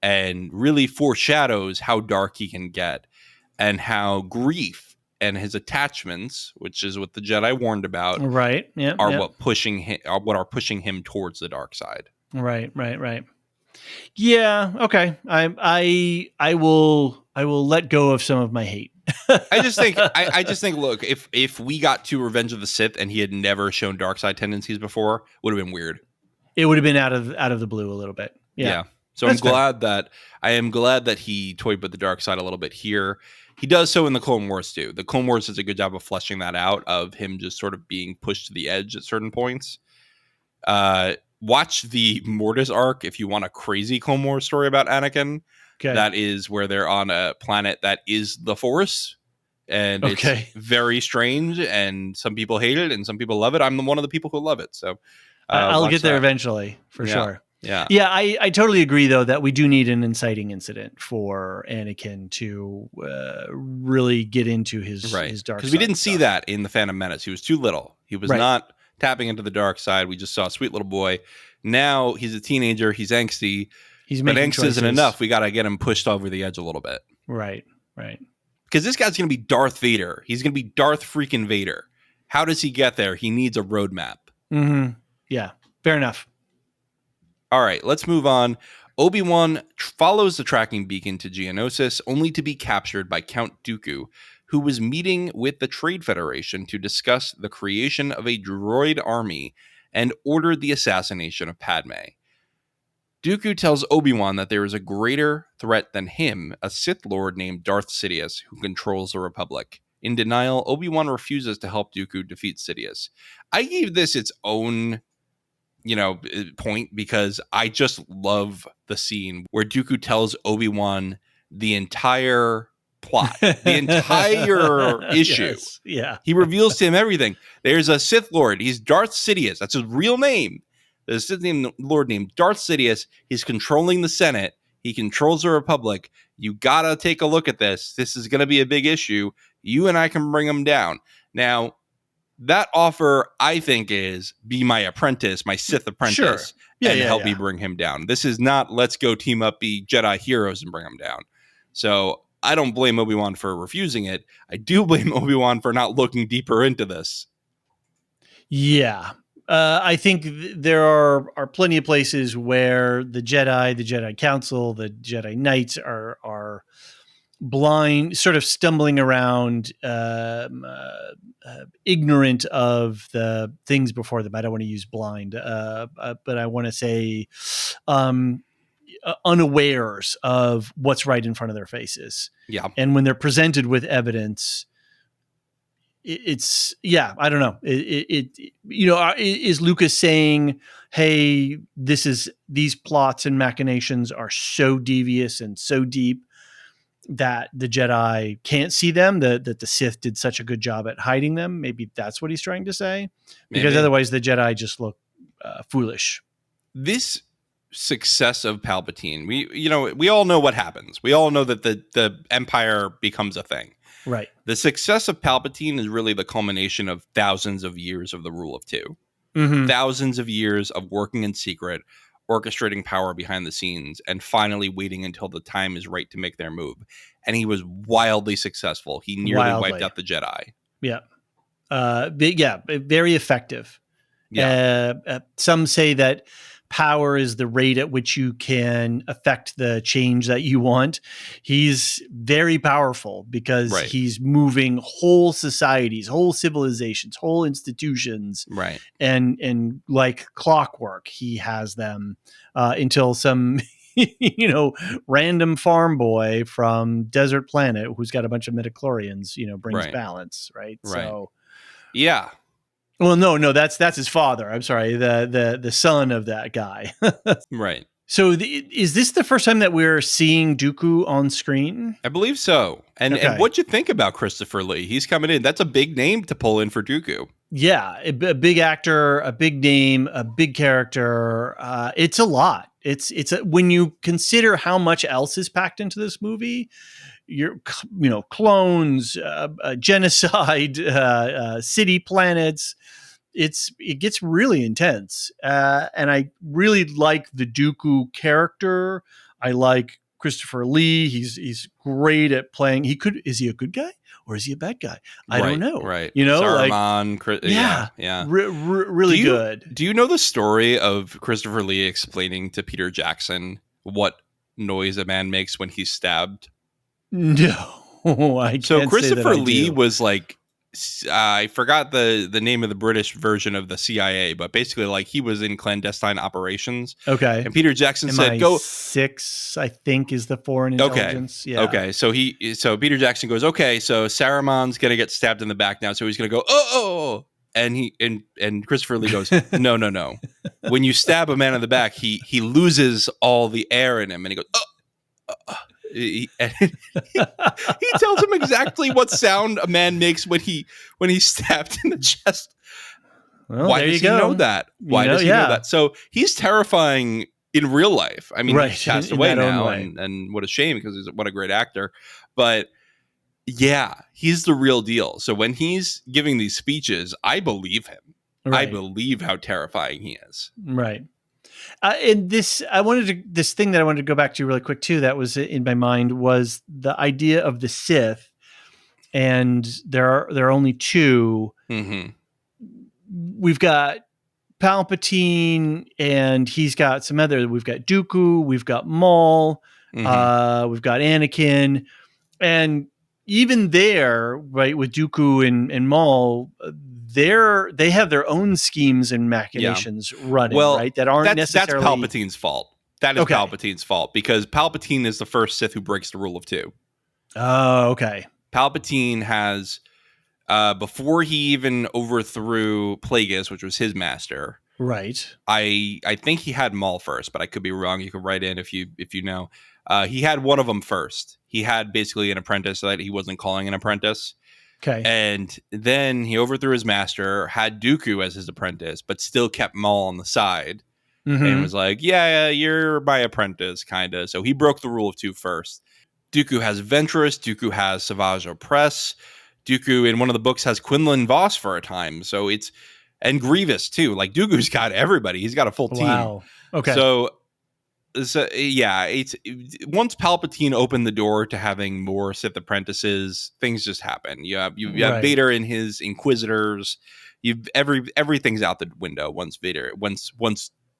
and really foreshadows how dark he can get and how grief and his attachments, which is what the Jedi warned about, Right. Yeah. are Yeah. what are pushing him towards the dark side. Right. Yeah. Okay. I will let go of some of my hate. I just think look, if we got to Revenge of the Sith and he had never shown dark side tendencies before, would have been weird. It would have been out of the blue a little bit. Yeah. So I am glad that he toyed with the dark side a little bit here. He does so in the Clone Wars too. The Clone Wars does a good job of fleshing that out, of him just sort of being pushed to the edge at certain points. Watch the Mortis arc if you want a crazy Clone Wars story about Anakin. Okay. That is where they're on a planet that is the Force. And it's very strange, and some people hate it and some people love it. I'm one of the people who love it. So I'll get there eventually, for sure. Yeah. I totally agree, though, that we do need an inciting incident for Anakin to really get into his dark side. Because we didn't see that in The Phantom Menace. He was too little. He was not tapping into the dark side. We just saw a sweet little boy. Now he's a teenager. He's angsty. But angst isn't enough. We got to get him pushed over the edge a little bit. Right. Because this guy's going to be Darth Vader. He's going to be Darth freaking Vader. How does he get there? He needs a roadmap. Mm-hmm. Yeah, fair enough. All right, let's move on. Obi-Wan follows the tracking beacon to Geonosis, only to be captured by Count Dooku, who was meeting with the Trade Federation to discuss the creation of a droid army and ordered the assassination of Padme. Dooku tells Obi-Wan that there is a greater threat than him, a Sith Lord named Darth Sidious, who controls the Republic. In denial, Obi-Wan refuses to help Dooku defeat Sidious. I gave this its own, point because I just love the scene where Dooku tells Obi-Wan the entire plot, the entire issue. Yes. Yeah. He reveals to him everything. There's a Sith Lord. He's Darth Sidious. That's his real name. There's a Sith Lord named Darth Sidious. He's controlling the Senate. He controls the Republic. You gotta take a look at this. This is gonna be a big issue. You and I can bring him down. Now, that offer, I think, is be my apprentice, my Sith apprentice, and help me bring him down. This is not let's go team up, be Jedi heroes and bring him down. So I don't blame Obi-Wan for refusing it. I do blame Obi-Wan for not looking deeper into this. Yeah. I think there are plenty of places where the Jedi Council, the Jedi Knights are blind, sort of stumbling around, ignorant of the things before them. I don't want to use blind, but I want to say unawares of what's right in front of their faces. Yeah. And when they're presented with evidence, it's I don't know. Is Lucas saying, hey, these plots and machinations are so devious and so deep that the Jedi can't see them, that the Sith did such a good job at hiding them? Maybe that's what he's trying to say, because otherwise the Jedi just look foolish. This success of Palpatine, we all know what happens. We all know that the Empire becomes a thing. Right. The success of Palpatine is really the culmination of thousands of years of the rule of two. Mm-hmm. Thousands of years of working in secret, orchestrating power behind the scenes, and finally waiting until the time is right to make their move. And he was wildly successful. He nearly wiped out the Jedi. Yeah. Very effective. Yeah. Some say that power is the rate at which you can affect the change that you want. He's very powerful because he's moving whole societies, whole civilizations, whole institutions. Right. And like clockwork, he has them until some random farm boy from Desert Planet who's got a bunch of midichlorians, brings balance. Right. So yeah. Well, no, that's his father. I'm sorry, the son of that guy. Right. So is this the first time that we're seeing Dooku on screen? I believe so. And what'd you think about Christopher Lee? He's coming in. That's a big name to pull in for Dooku. Yeah, a big actor, a big name, a big character. It's a lot. When you consider how much else is packed into this movie, clones, genocide, city planets. It gets really intense, and I really like the Dooku character. I like Christopher Lee. He's great at playing. Is he a good guy or is he a bad guy? I don't know. Right. Saruman, yeah. Really good. Do you know the story of Christopher Lee explaining to Peter Jackson what noise a man makes when he's stabbed? No, I can't. So Christopher say that Lee was like, I forgot the name of the British version of the CIA, but basically like he was in clandestine operations. Okay. And Peter Jackson said, "Go 6, I think, is the foreign intelligence." Okay. Yeah. Okay. So Peter Jackson goes, "Okay, so Saruman's gonna get stabbed in the back now, so he's gonna go, oh." And Christopher Lee goes, no. When you stab a man in the back, he loses all the air in him, and he goes, oh. He tells him exactly what sound a man makes when he's stabbed in the chest. Well, why does he know that? Why does he know that? So he's terrifying in real life. I mean, he's passed away now, and what a shame, because what a great actor. But yeah, he's the real deal. So when he's giving these speeches, I believe him. Right. I believe how terrifying he is. Right. And this thing that I wanted to go back to really quick too, that was in my mind, was the idea of the Sith, and there are only two. Mm-hmm. We've got Palpatine, and he's got some other. We've got Dooku, we've got Maul, we've got Anakin, and even there, right, with Dooku and Maul, they have their own schemes and machinations running, right? That aren't necessarily. That's Palpatine's fault. That is Palpatine's fault, because Palpatine is the first Sith who breaks the rule of 2. Oh, okay. Palpatine has, before he even overthrew Plagueis, which was his master. Right. I think he had Maul first, but I could be wrong. You could write in if you know. He had one of them first. He had basically an apprentice that he wasn't calling an apprentice. Okay. And then he overthrew his master, had Dooku as his apprentice, but still kept Maul on the side. Mm-hmm. And was like, yeah, you're my apprentice, kind of. So he broke the rule of 2 first. Dooku has Ventress. Dooku has Savage Opress. Dooku, in one of the books, has Quinlan Voss for a time. So and Grievous, too. Like, Dooku's got everybody. He's got a full team. Wow. Okay. So yeah, once Palpatine opened the door to having more Sith apprentices, things just happen. You have Vader and his Inquisitors. Everything's out the window once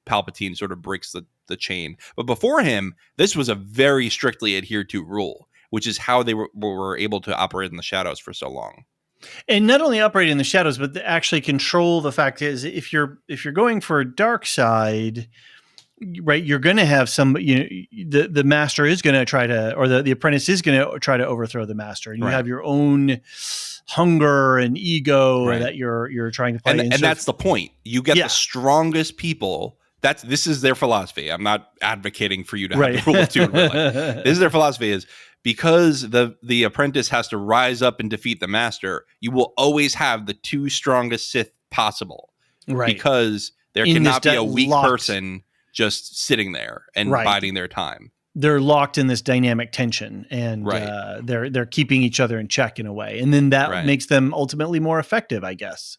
Palpatine sort of breaks the chain. But before him, this was a very strictly adhered to rule, which is how they were able to operate in the shadows for so long. And not only operate in the shadows, but actually control. The fact is, if you're going for a dark side, right, you're going to have the master is going to try to, or the apprentice is going to try to overthrow the master, and you have your own hunger and ego that you're trying to play. And that's the point. You get the strongest people. This is their philosophy. I'm not advocating for you to have the rule of 2 in real life. This is their philosophy, is because the apprentice has to rise up and defeat the master, you will always have the 2 strongest Sith possible. Right. Because there cannot be a weak person just sitting there and biding their time. They're locked in this dynamic tension, and they're keeping each other in check in a way. And then that makes them ultimately more effective, I guess.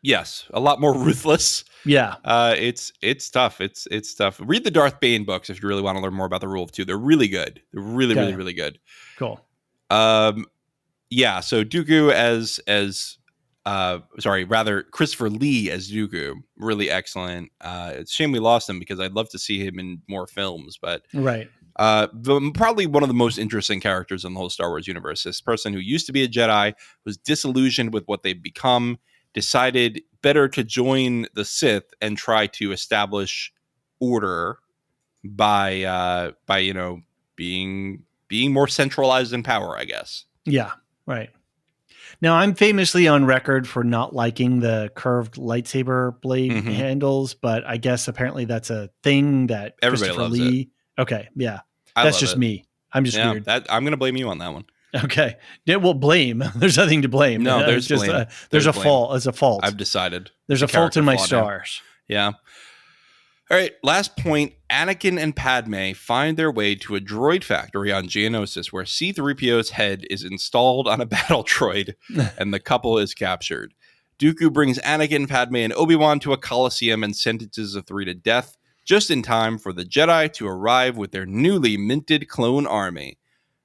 Yes, a lot more ruthless. Yeah. It's tough. It's tough. Read the Darth Bane books if you really want to learn more about the rule of 2. They're really good. They're really, really, really good. Cool. Yeah, so Dooku Christopher Lee as Dooku, really excellent. It's a shame we lost him, because I'd love to see him in more films. But probably one of the most interesting characters in the whole Star Wars universe. This person who used to be a Jedi, was disillusioned with what they've become, decided better to join the Sith and try to establish order by being more centralized in power, I guess. Yeah, right. Now, I'm famously on record for not liking the curved lightsaber blade handles, but I guess apparently that's a thing that everybody loves it. Okay, yeah. That's just me. I'm just weird. I'm going to blame you on that one. Okay. Yeah, well, blame. There's nothing to blame. No, there's just blame. There's a fault. There's a fault. I've decided. There's a fault in my stars. Yeah. All right, last point. Anakin and Padme find their way to a droid factory on Geonosis where C-3PO's head is installed on a battle droid and the couple is captured. Dooku brings Anakin, Padme, and Obi-Wan to a coliseum and sentences the three to death just in time for the Jedi to arrive with their newly minted clone army.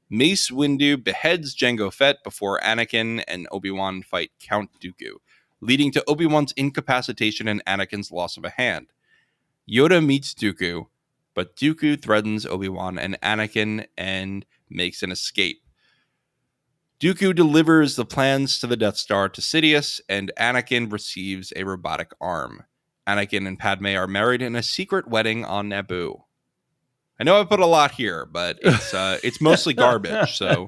Mace Windu beheads Jango Fett before Anakin and Obi-Wan fight Count Dooku, leading to Obi-Wan's incapacitation and Anakin's loss of a hand. Yoda meets Dooku, but Dooku threatens Obi-Wan and Anakin and makes an escape. Dooku delivers the plans to the Death Star to Sidious, and Anakin receives a robotic arm. Anakin and Padme are married in a secret wedding on Naboo. I know I put a lot here, but it's mostly garbage. So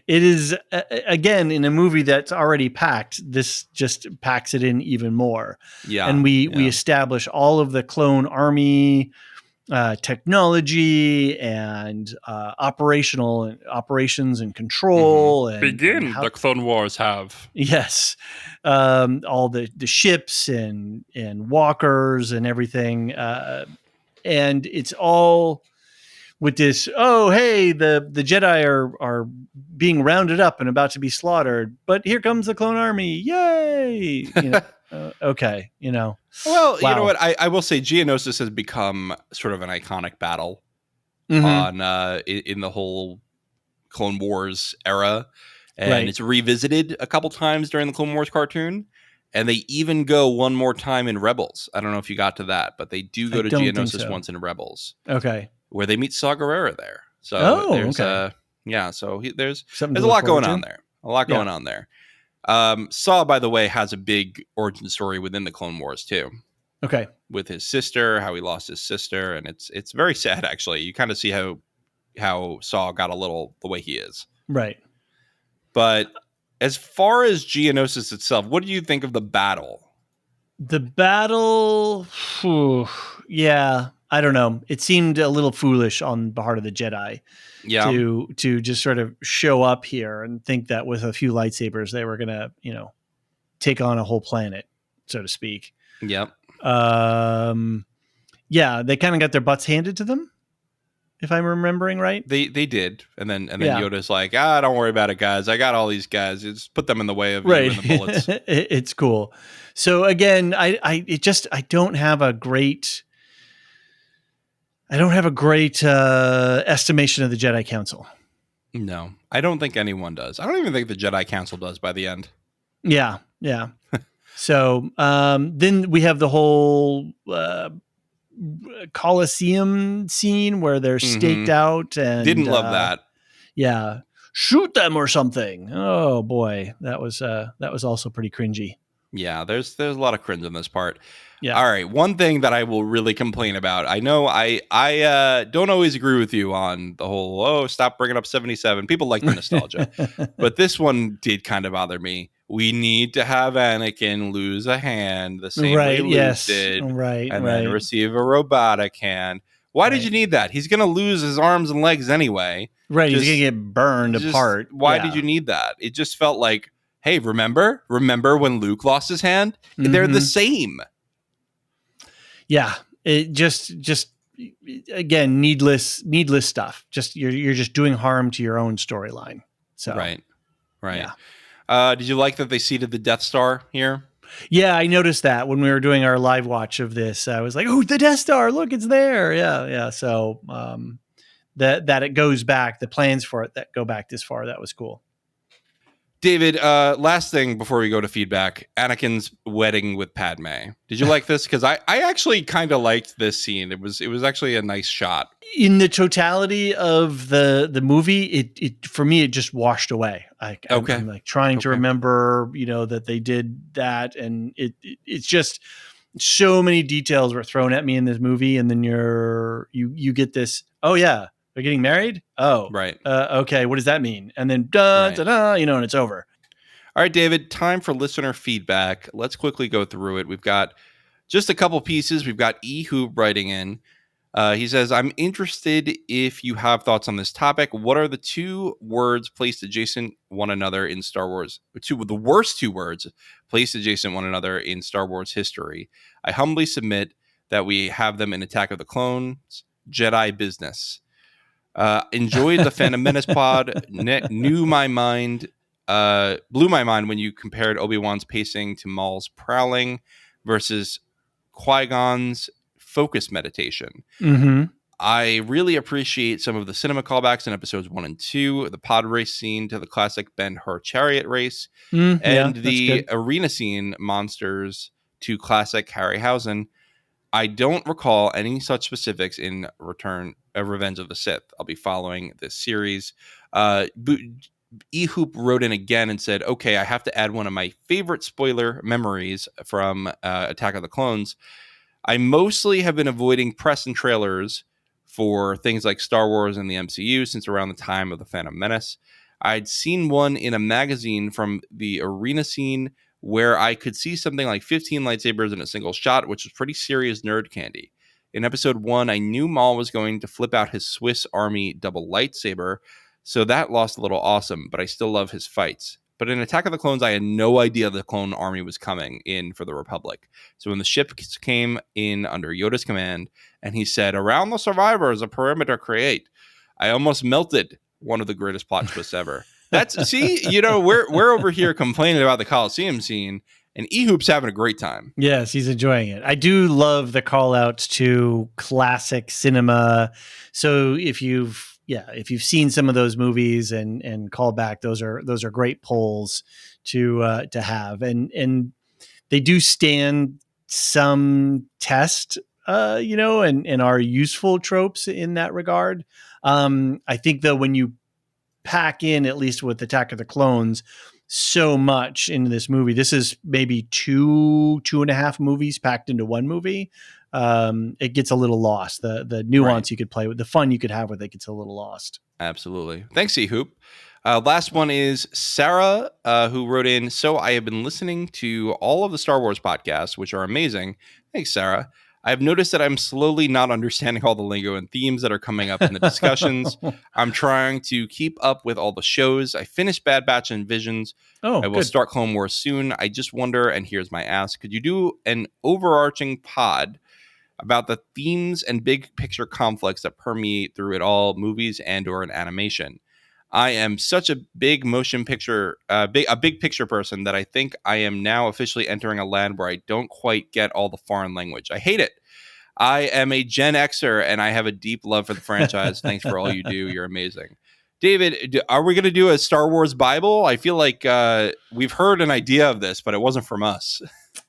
it is, again, in a movie that's already packed, this just packs it in even more. Yeah, and we establish all of the clone army technology and operations and control. And the Clone Wars have. Yes. All the ships and walkers and everything. And it's all with this, oh, hey, the Jedi are being rounded up and about to be slaughtered, but here comes the clone army. Yay. Okay. Well, wow. You know what? I will say Geonosis has become sort of an iconic battle on in the whole Clone Wars era. And it's revisited a couple times during the Clone Wars cartoon. And they even go one more time in Rebels. I don't know if you got to that, but they do go to Geonosis once in Rebels. Okay. Where they meet Saw Gerrera there. So there's there's a lot going on there. A lot going on there. Saw, by the way, has a big origin story within the Clone Wars too. Okay. With his sister, how he lost his sister, and it's very sad actually. You kind of see how Saw got a little the way he is. Right. But as far as Geonosis itself, what do you think of the battle? The battle, yeah, I don't know. It seemed a little foolish on the part of the Jedi to just sort of show up here and think that with a few lightsabers they were going to, take on a whole planet, so to speak. Yep. Yeah, they kind of got their butts handed to them, if I'm remembering right. They did. And then Yoda's like, don't worry about it, guys. I got all these guys. Just put them in the way of you and the bullets. It's cool. So again, I don't have a great estimation of the Jedi Council. No, I don't think anyone does. I don't even think the Jedi Council does by the end. Yeah. So then we have the whole Coliseum scene where they're staked out and didn't love that. Yeah. Shoot them or something. Oh boy. That was also pretty cringy. Yeah. There's a lot of cringe in this part. Yeah. All right. One thing that I will really complain about. I know I don't always agree with you on the whole, stop bringing up 77. People like the nostalgia, but this one did kind of bother me. We need to have Anakin lose a hand the same way Luke did, and then receive a robotic hand. Why did you need that? He's going to lose his arms and legs anyway. Right, he's going to get burned apart. Why did you need that? It just felt like, hey, remember when Luke lost his hand? They're the same. Yeah, it just again needless stuff. Just you're just doing harm to your own storyline. So right. Yeah. Did you like that they seated the Death Star here? Yeah, I noticed that when we were doing our live watch of this. I was like, "Oh, the Death Star! Look, it's there!" Yeah. So that it goes back, the plans for it that go back this far. That was cool. David, last thing before we go to feedback, Anakin's wedding with Padme. Did you like this? Because I actually kind of liked this scene. It was actually a nice shot. In the totality of the movie, it for me, it just washed away. I'm like trying to remember, that they did that. And it's just so many details were thrown at me in this movie. And then you get this, oh yeah, they're getting married? Oh, right. Okay, what does that mean? And then da-da, and it's over. All right, David, time for listener feedback. Let's quickly go through it. We've got just a couple pieces. We've got Ehoob writing in. He says, I'm interested if you have thoughts on this topic. What are the two words placed adjacent one another in Star Wars? The worst two words placed adjacent one another in Star Wars history? I humbly submit that we have them in Attack of the Clones, Jedi business. Enjoyed the Phantom Menace pod. Blew my mind when you compared Obi-Wan's pacing to Maul's prowling versus Qui-Gon's focus meditation. Mm-hmm. I really appreciate some of the cinema callbacks in episodes 1 and 2, the pod race scene to the classic Ben-Hur chariot race, and the arena scene monsters to classic Harryhausen. I don't recall any such specifics in Revenge of the Sith. I'll be following this series. E-Hoop wrote in again and said, okay, I have to add one of my favorite spoiler memories from Attack of the Clones. I mostly have been avoiding press and trailers for things like Star Wars and the MCU since around the time of the Phantom Menace. I'd seen one in a magazine from the arena scene where I could see something like 15 lightsabers in a single shot, which was pretty serious nerd candy. In episode 1, I knew Maul was going to flip out his Swiss Army double lightsaber, so that lost a little awesome, but I still love his fights. But in Attack of the Clones, I had no idea the clone army was coming in for the Republic. So when the ship came in under Yoda's command, and he said, "Around the survivors, a perimeter create," I almost melted. One of the greatest plot twists ever. We're over here complaining about the Coliseum scene, and E-Hoop's having a great time. Yes, he's enjoying it. I do love the call outs to classic cinema. So if you've seen some of those movies and call back, those are great polls to have, and they do stand some test, and are useful tropes in that regard. I think though, when you pack in, at least with Attack of the Clones, so much into this movie, this is maybe two and a half movies packed into one movie. It gets a little lost. The nuance you could play with, the fun you could have with it, gets a little lost. Absolutely. Thanks, E-Hoop. Last one is Sarah, who wrote in, "So I have been listening to all of the Star Wars podcasts, which are amazing." Thanks, Sarah. I've noticed that I'm slowly not understanding all the lingo and themes that are coming up in the discussions. I'm trying to keep up with all the shows. I finished Bad Batch and Visions. I will start Clone Wars soon. I just wonder, and here's my ask, could you do an overarching pod about the themes and big picture conflicts that permeate through it all, movies and or an animation? I am such a big motion picture, a big picture person that I think I am now officially entering a land where I don't quite get all the foreign language. I hate it. I am a Gen Xer and I have a deep love for the franchise. Thanks for all you do. You're amazing. David, are we going to do a Star Wars Bible? I feel like we've heard an idea of this, but it wasn't from us.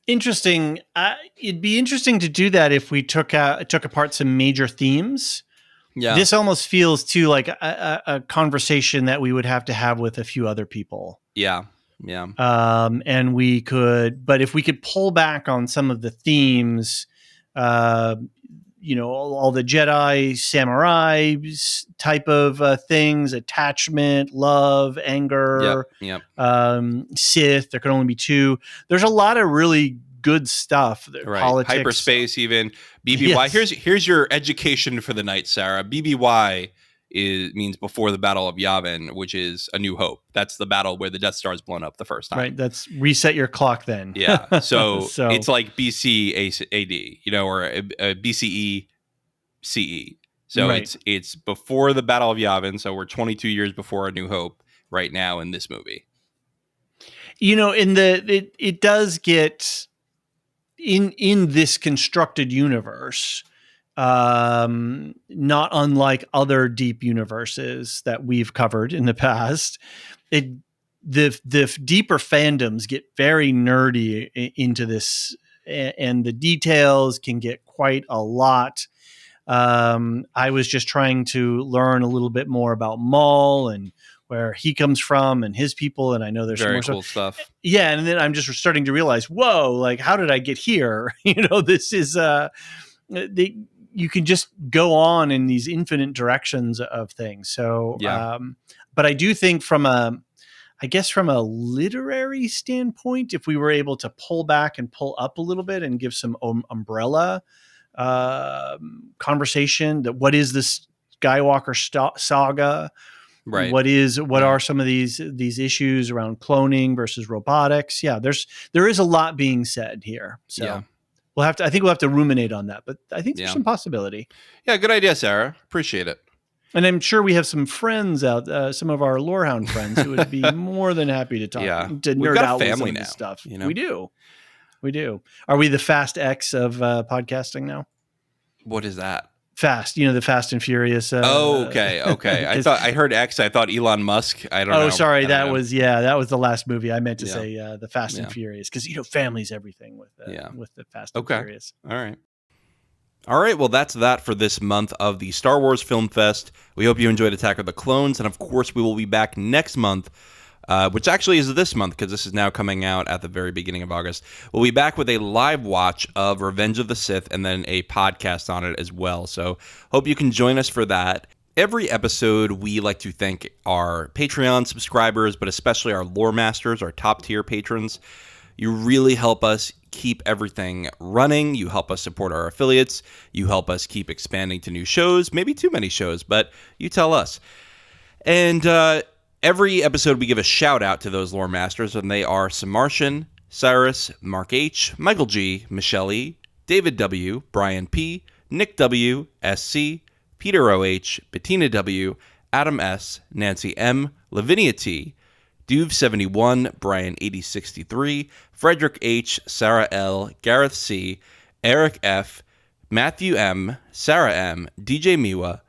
Interesting. It'd be interesting to do that if we took apart some major themes. Yeah. This almost feels too like a conversation that we would have to have with a few other people. Yeah. And we could, but if we could pull back on some of the themes, all the Jedi, samurai type of things, attachment, love, anger, Sith, there can only be two. There's a lot of really good stuff. Right. Politics, hyperspace, even BBY. Yes. Here's your education for the night, Sarah. BBY means before the Battle of Yavin, which is A New Hope. That's the battle where the Death Star is blown up the first time. Right. That's reset your clock then. Yeah. So it's like BC AD, or BCE CE. So it's before the Battle of Yavin. So we're 22 years before A New Hope right now in this movie. It does get in this constructed universe, not unlike other deep universes that we've covered in the past. The deeper fandoms get very nerdy into this, and the details can get quite a lot. I was just trying to learn a little bit more about Maul and where he comes from and his people. And I know there's very some more cool stuff. Yeah. And then I'm just starting to realize, whoa, like, how did I get here? This is, you can just go on in these infinite directions of things. So, but I do think from a literary standpoint, if we were able to pull back and pull up a little bit and give some umbrella conversation, that what is this Skywalker saga? Right. What are some of these issues around cloning versus robotics? Yeah, there is a lot being said here. So I think we'll have to ruminate on that, but I think there's some possibility. Yeah, good idea, Sarah. Appreciate it. And I'm sure we have some friends out, some of our Lorehound friends who would be more than happy to talk, to nerd out with some of this stuff. You know? We do. Are we the Fast X of podcasting now? What is that? Fast, the Fast and Furious. Okay. I heard X. I thought Elon Musk. I don't know. Oh, sorry. That was the last movie. I meant to say the Fast and Furious, because family's everything with the Fast and Furious. All right. Well, that's that for this month of the Star Wars Film Fest. We hope you enjoyed Attack of the Clones, and of course, we will be back next month. Which actually is this month, because this is now coming out at the very beginning of August. We'll be back with a live watch of Revenge of the Sith and then a podcast on it as well. So hope you can join us for that. Every episode, we like to thank our Patreon subscribers, but especially our Lore Masters, our top-tier patrons. You really help us keep everything running. You help us support our affiliates. You help us keep expanding to new shows, maybe too many shows, but you tell us. And every episode, we give a shout-out to those Lore Masters, and they are Samartian, Cyrus, Mark H., Michael G., Michelle E., David W., Brian P., Nick W., SC, Peter O.H., Bettina W., Adam S., Nancy M., Lavinia T., Duve71, Brian 8063, Frederick H., Sarah L., Gareth C., Eric F., Matthew M., Sarah M., DJ Miwa,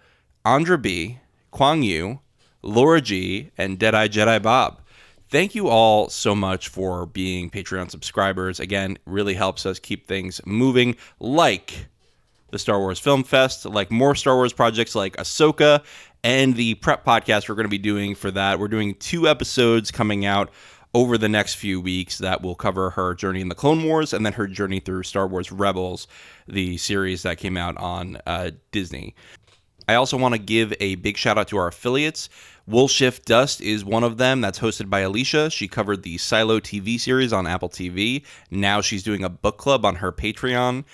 Andra B., Kwang Yu, Laura G., and Deadeye Jedi Bob. Thank you all so much for being Patreon subscribers. Again, really helps us keep things moving, like the Star Wars Film Fest, like more Star Wars projects like Ahsoka, and the prep podcast we're going to be doing for that. We're doing 2 episodes coming out over the next few weeks that will cover her journey in the Clone Wars and then her journey through Star Wars Rebels, the series that came out on Disney. I also want to give a big shout out to our affiliates. Will Shift Dust is one of them. That's hosted by Elysia. She covered the Silo TV series on Apple TV. Now she's doing a book club on her Patreon,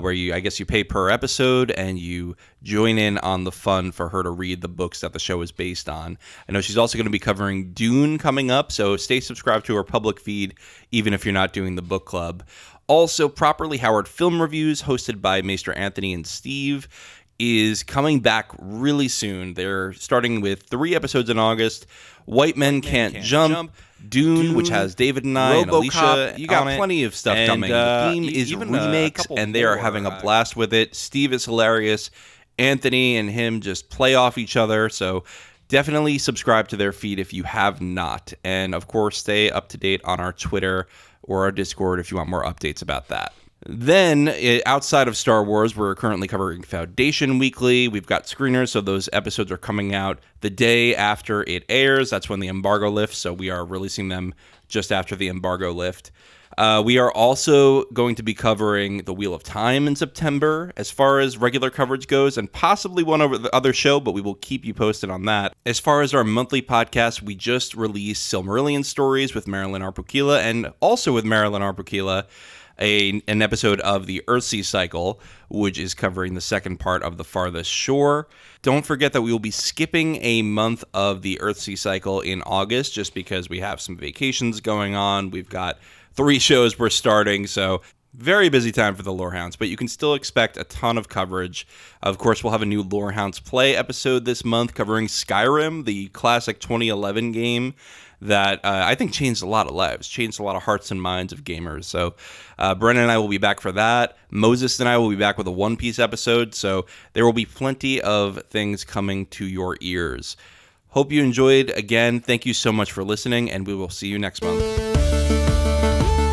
where you pay per episode and you join in on the fun for her to read the books that the show is based on. I know she's also going to be covering Dune coming up, so stay subscribed to her public feed, even if you're not doing the book club. Also, Properly Howard Film Reviews, hosted by Maester Anthony and Steve, is coming back really soon. They're starting with 3 episodes in August. White Men Can't Jump, Dune, which has David and I, and Elysia. You got plenty of stuff coming. The theme is remakes, and they are having a blast with it. Steve is hilarious. Anthony and him just play off each other, so definitely subscribe to their feed if you have not. And, of course, stay up to date on our Twitter or our Discord if you want more updates about that. Then, outside of Star Wars, we're currently covering Foundation Weekly. We've got screeners, so those episodes are coming out the day after it airs. That's when the embargo lifts, so we are releasing them just after the embargo lift. We are also going to be covering The Wheel of Time in September as far as regular coverage goes, and possibly one over the other show, but we will keep you posted on that. As far as our monthly podcast, we just released Silmarillion Stories with Marilyn Arpukila, and also with Marilyn Arpukila, an episode of the Earthsea Cycle, which is covering the second part of The Farthest Shore. Don't forget that we will be skipping a month of the Earthsea Cycle in August, just because we have some vacations going on. We've got 3 shows we're starting, so very busy time for the Lorehounds, but you can still expect a ton of coverage. Of course, we'll have a new Lorehounds Play episode this month covering Skyrim, the classic 2011 game that I think changed a lot of lives, changed a lot of hearts and minds of gamers. So Brennan and I will be back for that. Moses and I will be back with a One Piece episode. So there will be plenty of things coming to your ears. Hope you enjoyed. Again, thank you so much for listening, and we will see you next month.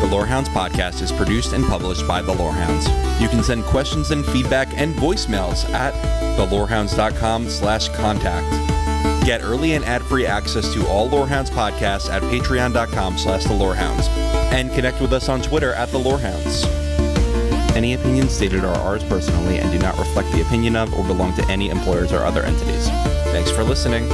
The Lorehounds podcast is produced and published by The Lorehounds. You can send questions and feedback and voicemails at thelorehounds.com/contact. Get early and ad-free access to all Lorehounds podcasts at patreon.com/thelorehounds. And connect with us on Twitter at The Lorehounds. Any opinions stated are ours personally and do not reflect the opinion of or belong to any employers or other entities. Thanks for listening.